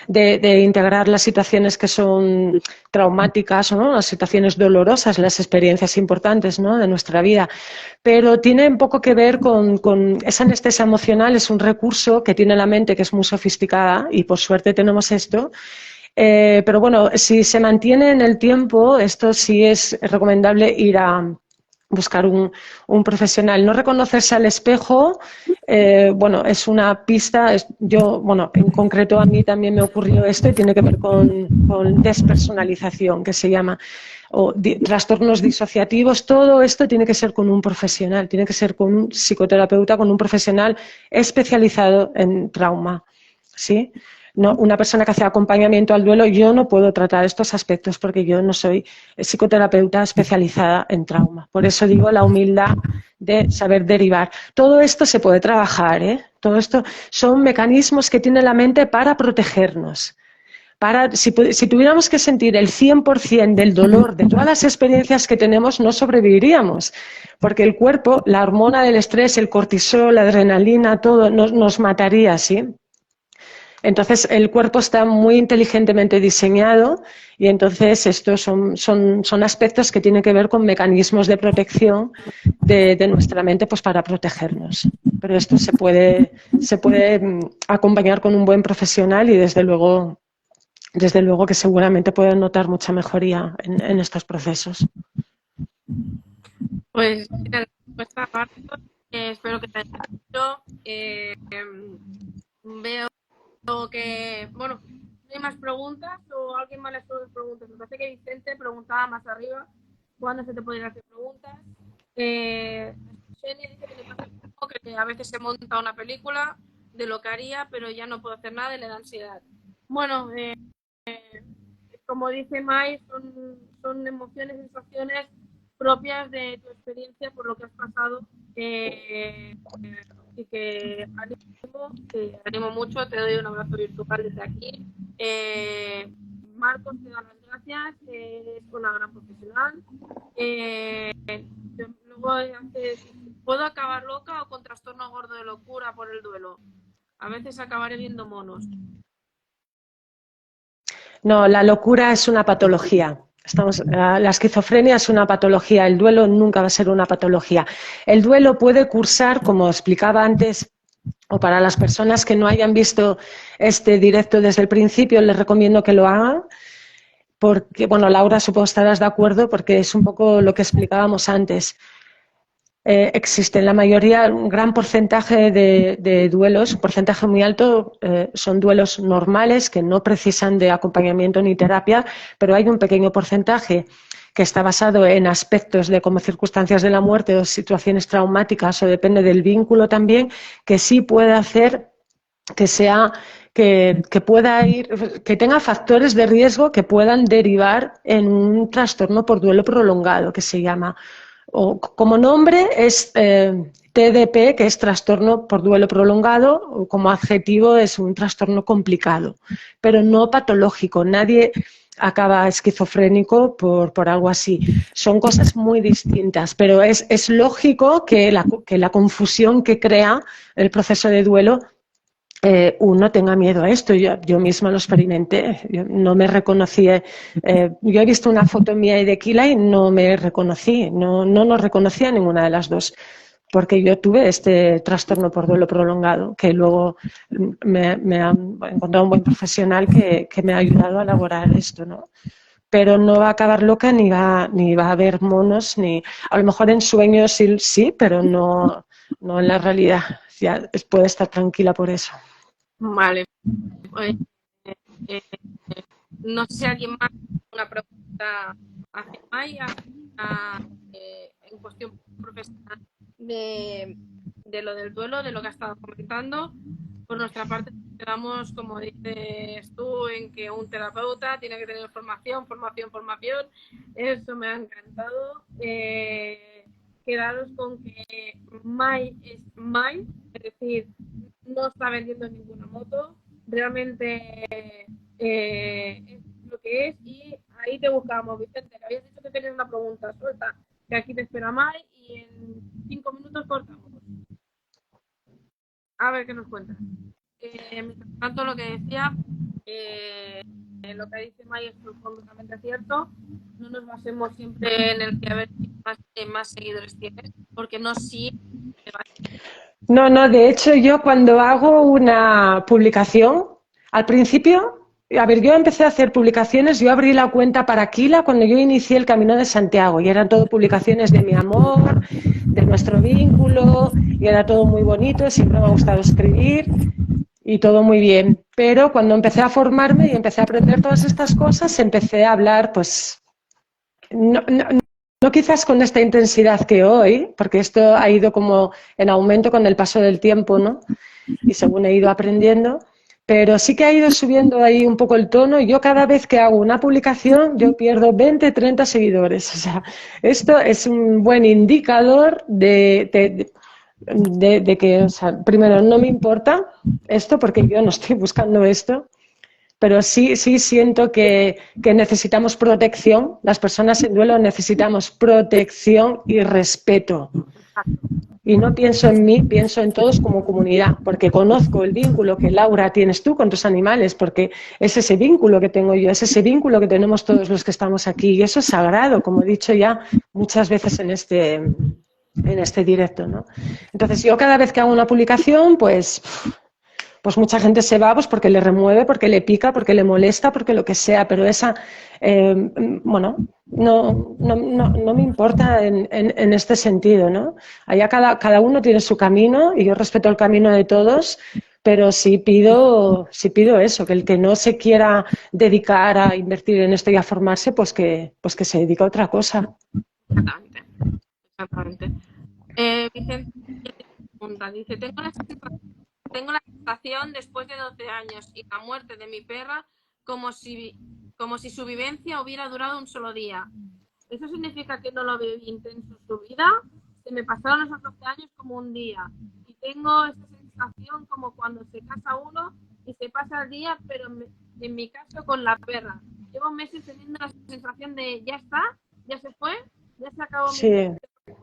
de integrar las situaciones que son traumáticas, ¿no? Las situaciones dolorosas, las experiencias importantes, ¿no? De nuestra vida. Pero tiene un poco que ver con esa anestesia emocional, es un recurso que tiene la mente que es muy sofisticada y por suerte tenemos esto. Pero bueno, si se mantiene en el tiempo, esto sí es recomendable ir a buscar un profesional. No reconocerse al espejo, bueno, es una pista. Bueno, en concreto a mí también me ocurrió esto y tiene que ver con despersonalización, que se llama, o trastornos disociativos. Todo esto tiene que ser con un profesional, tiene que ser con un psicoterapeuta, con un profesional especializado en trauma, ¿sí? No, una persona que hace acompañamiento al duelo, yo no puedo tratar estos aspectos porque yo no soy psicoterapeuta especializada en trauma. Por eso digo la humildad de saber derivar. Todo esto se puede trabajar, ¿eh? Todo esto son mecanismos que tiene la mente para protegernos. Si tuviéramos que sentir el 100% del dolor de todas las experiencias que tenemos, no sobreviviríamos, porque el cuerpo, la hormona del estrés, el cortisol, la adrenalina, todo nos mataría, ¿sí? Entonces, el cuerpo está muy inteligentemente diseñado y entonces estos son aspectos que tienen que ver con mecanismos de protección de nuestra mente, pues para protegernos. Pero esto se puede acompañar con un buen profesional y desde luego que seguramente pueden notar mucha mejoría en estos procesos. Pues mira, la respuesta, Marta, espero que te haya gustado. Veo que, bueno, ¿no hay más preguntas o alguien más le hace preguntas? Me parece que Vicente preguntaba más arriba cuándo se te podrían hacer preguntas. Xenia dice que le pasa un poco que a veces se monta una película de lo que haría, pero ya no puede hacer nada y le da ansiedad. Bueno, como dice Mai, son emociones, sensaciones propias de tu experiencia por lo que has pasado y que te animo mucho, te doy un abrazo virtual desde aquí. Marcos, te da las gracias, eres una gran profesional. Luego ¿puedo acabar loca o con trastorno gordo de locura por el duelo? A veces acabaré viendo monos. No, la locura es una patología. La esquizofrenia es una patología, el duelo nunca va a ser una patología. El duelo puede cursar, como explicaba antes, o para las personas que no hayan visto este directo desde el principio, les recomiendo que lo hagan, porque, bueno, Laura, supongo estarás de acuerdo, porque es un poco lo que explicábamos antes. Existe en la mayoría, un gran porcentaje de duelos, un porcentaje muy alto, son duelos normales que no precisan de acompañamiento ni terapia, pero hay un pequeño porcentaje que está basado en aspectos de como circunstancias de la muerte o situaciones traumáticas o depende del vínculo también, que sí puede hacer que sea que pueda ir, que tenga factores de riesgo que puedan derivar en un trastorno por duelo prolongado, que se llama. O, como nombre es TDP, que es trastorno por duelo prolongado, o como adjetivo es un trastorno complicado, pero no patológico. Nadie acaba esquizofrénico por algo así. Son cosas muy distintas, pero es lógico que la confusión que crea el proceso de duelo uno tenga miedo a esto. Yo misma lo experimenté, yo no me reconocí. Yo he visto una foto mía y de Kila y no me reconocí, no nos reconocía ninguna de las dos, porque yo tuve este trastorno por duelo prolongado, que luego me ha encontrado un buen profesional que me ha ayudado a elaborar esto, ¿no? Pero no va a acabar loca ni va a haber monos, ni a lo mejor en sueños sí, pero no en la realidad. Ya puede estar tranquila por eso. Vale. No sé si alguien más tiene una pregunta hacia Maya en cuestión profesional de lo del duelo, de lo que ha estado comentando. Por nuestra parte, quedamos, como dices tú, en que un terapeuta tiene que tener formación. Eso me ha encantado. Quedaros con que Mai es Mai, es decir, no está vendiendo ninguna moto. Realmente es lo que es y ahí te buscamos, Vicente, que habías dicho que tenías una pregunta suelta, que aquí te espera Mai y en 5 minutos cortamos. A ver qué nos cuentas. Mientras tanto, lo que decía, lo que dice Mai es completamente cierto. No nos basemos siempre en el que a ver más seguidores tienes, porque no siempre va. No, de hecho yo cuando hago una publicación, al principio a ver, yo empecé a hacer publicaciones, yo abrí la cuenta para Aquila cuando yo inicié el Camino de Santiago y eran todo publicaciones de mi amor, de nuestro vínculo y era todo muy bonito, siempre me ha gustado escribir y todo muy bien. Pero cuando empecé a formarme y empecé a aprender todas estas cosas, empecé a hablar, pues, no, no, no quizás con esta intensidad que hoy, porque esto ha ido como en aumento con el paso del tiempo, ¿no? Y según he ido aprendiendo, pero sí que ha ido subiendo ahí un poco el tono. Yo cada vez que hago una publicación, yo pierdo 20, 30 seguidores. O sea, esto es un buen indicador de que, o sea, primero, no me importa esto porque yo no estoy buscando esto, pero sí siento que necesitamos protección. Las personas en duelo necesitamos protección y respeto. Y no pienso en mí, pienso en todos como comunidad, porque conozco el vínculo que Laura tienes tú con tus animales, porque es ese vínculo que tengo yo, es ese vínculo que tenemos todos los que estamos aquí, y eso es sagrado, como he dicho ya muchas veces en este directo, ¿no? Entonces yo cada vez que hago una publicación, pues mucha gente se va pues porque le remueve, porque le pica, porque le molesta, porque lo que sea, pero esa, bueno, no me importa en este sentido, ¿no? Allá cada uno tiene su camino y yo respeto el camino de todos, pero sí pido eso, que el que no se quiera dedicar a invertir en esto y a formarse, pues que se dedique a otra cosa. Exactamente. Exactamente. Vicente pregunta, dice, tengo la sensación después de 12 años y la muerte de mi perra como si su vivencia hubiera durado un solo día. ¿Eso significa que no lo veo intenso su vida? Se me pasaron esos 12 años como un día y tengo esa sensación como cuando se casa uno y se pasa el día, pero en mi caso con la perra. Llevo meses teniendo la sensación de ya está, ya se fue, ya se acabó mi vida. Sí.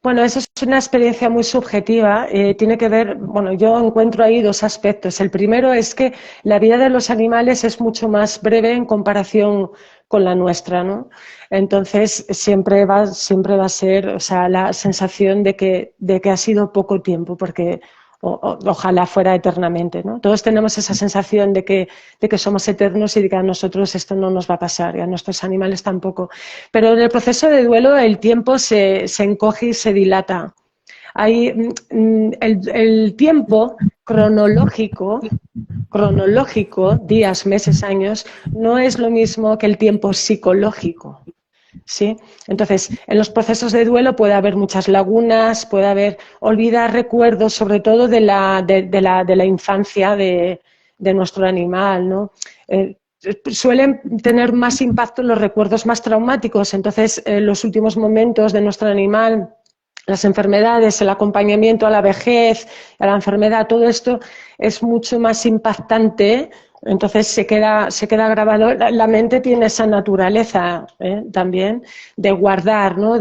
Bueno, eso es una experiencia muy subjetiva. Tiene que ver, bueno, yo encuentro ahí dos aspectos. El primero es que la vida de los animales es mucho más breve en comparación con la nuestra, ¿no? Entonces siempre va a ser, o sea, la sensación de que ha sido poco tiempo, porque ojalá fuera eternamente, ¿no? Todos tenemos esa sensación de que somos eternos y de que a nosotros esto no nos va a pasar y a nuestros animales tampoco. Pero en el proceso de duelo el tiempo se encoge y se dilata. Hay, el tiempo cronológico, días, meses, años, no es lo mismo que el tiempo psicológico. ¿Sí? Entonces, en los procesos de duelo puede haber muchas lagunas, puede haber olvidar recuerdos, sobre todo de la infancia de nuestro animal, ¿no? Suelen tener más impacto los recuerdos más traumáticos, entonces los últimos momentos de nuestro animal, las enfermedades, el acompañamiento a la vejez, a la enfermedad, todo esto es mucho más impactante. Entonces se queda grabado. La mente tiene esa naturaleza también de guardar, ¿no?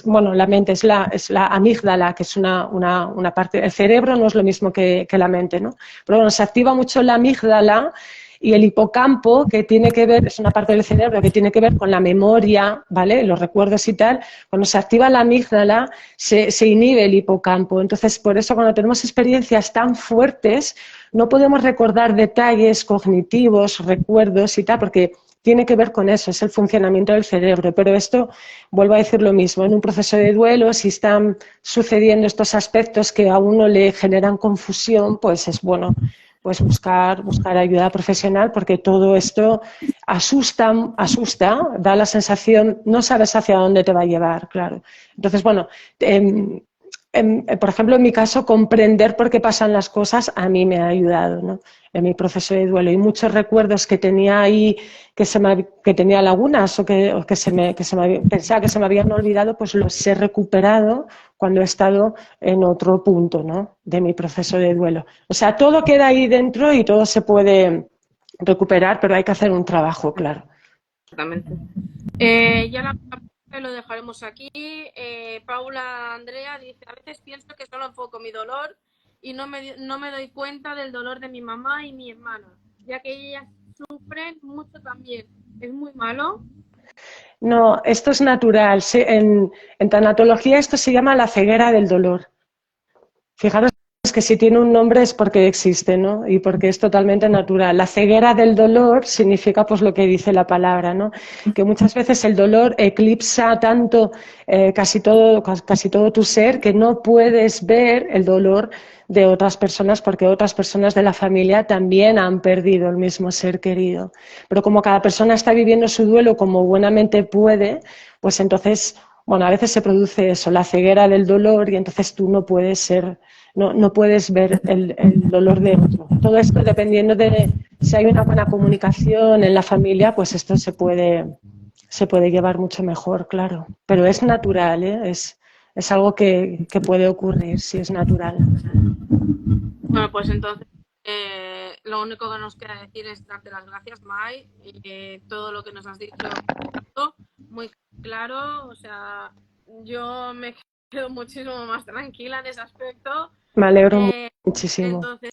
Bueno, la mente es la amígdala, que es una parte. El cerebro no es lo mismo que la mente, ¿no? Pero bueno, se activa mucho la amígdala y el hipocampo, que tiene que ver, es una parte del cerebro que tiene que ver con la memoria, ¿vale? Los recuerdos y tal. Cuando se activa la amígdala, se inhibe el hipocampo. Entonces, por eso cuando tenemos experiencias tan fuertes, no podemos recordar detalles cognitivos, recuerdos y tal, porque tiene que ver con eso, es el funcionamiento del cerebro. Pero esto, vuelvo a decir lo mismo, en un proceso de duelo, si están sucediendo estos aspectos que a uno le generan confusión, pues es bueno pues buscar ayuda profesional, porque todo esto asusta, da la sensación, no sabes hacia dónde te va a llevar, claro. Entonces, bueno, por ejemplo, en mi caso, comprender por qué pasan las cosas a mí me ha ayudado, ¿no? En mi proceso de duelo. Y muchos recuerdos que tenía ahí, que tenía lagunas o que pensaba que se me habían olvidado, pues los he recuperado cuando he estado en otro punto, ¿no? De mi proceso de duelo. O sea, todo queda ahí dentro y todo se puede recuperar, pero hay que hacer un trabajo, claro. Exactamente. Ya lo dejaremos aquí. Paula Andrea dice, a veces pienso que solo enfoco mi dolor y no me doy cuenta del dolor de mi mamá y mi hermana, ya que ellas sufren mucho también. ¿Es muy malo? No, esto es natural. En tanatología esto se llama la ceguera del dolor. Fijaros que si tiene un nombre es porque existe, ¿no? Y porque es totalmente natural. La ceguera del dolor significa pues lo que dice la palabra, ¿no? Que muchas veces el dolor eclipsa tanto casi todo tu ser que no puedes ver el dolor de otras personas porque otras personas de la familia también han perdido el mismo ser querido. Pero como cada persona está viviendo su duelo como buenamente puede, pues entonces, bueno, a veces se produce eso, la ceguera del dolor y entonces tú no puedes no puedes ver el dolor de otro. Todo esto dependiendo de si hay una buena comunicación en la familia, pues esto se puede llevar mucho mejor, claro. Pero es natural, ¿eh? Es algo que puede ocurrir, sí, es natural. Bueno, pues entonces lo único que nos queda decir es darte las gracias, Mai, y todo lo que nos has dicho muy claro, o sea, yo me quedo muchísimo más tranquila en ese aspecto. Me alegro muchísimo. Entonces,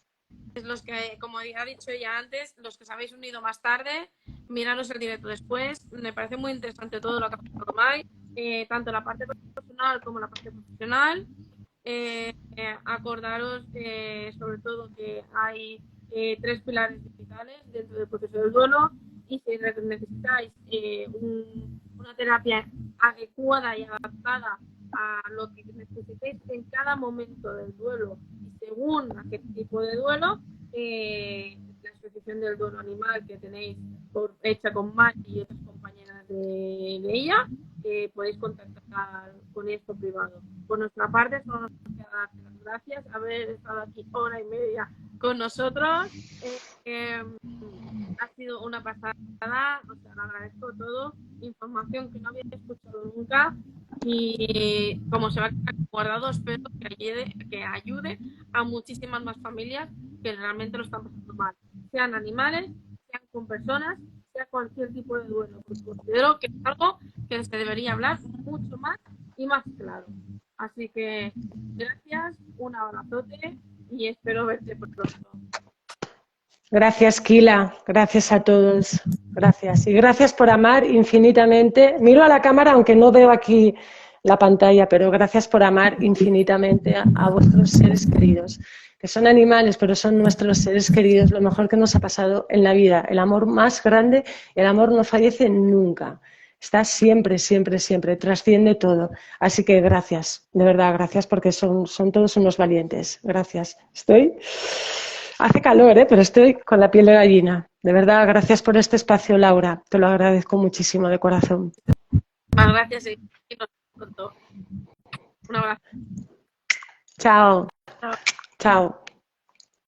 los que, como ha dicho ella antes, los que os habéis unido más tarde, miraros el directo después. Me parece muy interesante todo lo que ha pasado Mai, tanto la parte personal como la parte profesional. Acordaros sobre todo que hay 3 pilares digitales dentro del proceso del duelo y si necesitáis una terapia adecuada y adaptada a lo que necesitéis en cada momento del duelo y según a qué tipo de duelo, la asociación del duelo animal que tenéis hecha con Mari y otras compañeras de ella, podéis contactar con esto privado. Por nuestra parte, solo nos queda darte las gracias haber estado aquí hora y media con nosotros. Ha sido una pasada, o sea, le agradezco todo, información que no había escuchado nunca y como se va a quedar guardado, espero que ayude a muchísimas más familias que realmente lo están pasando mal, sean animales, sean con personas, sea cualquier tipo de duelo, pues considero que es algo que se debería hablar mucho más y más claro. Así que gracias, un abrazote y espero verte pronto. Gracias, Kila. Gracias a todos. Gracias. Y gracias por amar infinitamente. Miro a la cámara, aunque no veo aquí la pantalla, pero gracias por amar infinitamente a vuestros seres queridos, que son animales, pero son nuestros seres queridos, lo mejor que nos ha pasado en la vida. El amor más grande, el amor no fallece nunca. Está siempre, siempre, siempre, trasciende todo. Así que gracias, de verdad, gracias porque son todos unos valientes. Gracias. Hace calor, pero estoy con la piel de gallina. De verdad, gracias por este espacio, Laura. Te lo agradezco muchísimo de corazón. Más gracias y nos contó. Un abrazo. Chao. Chao. Chao.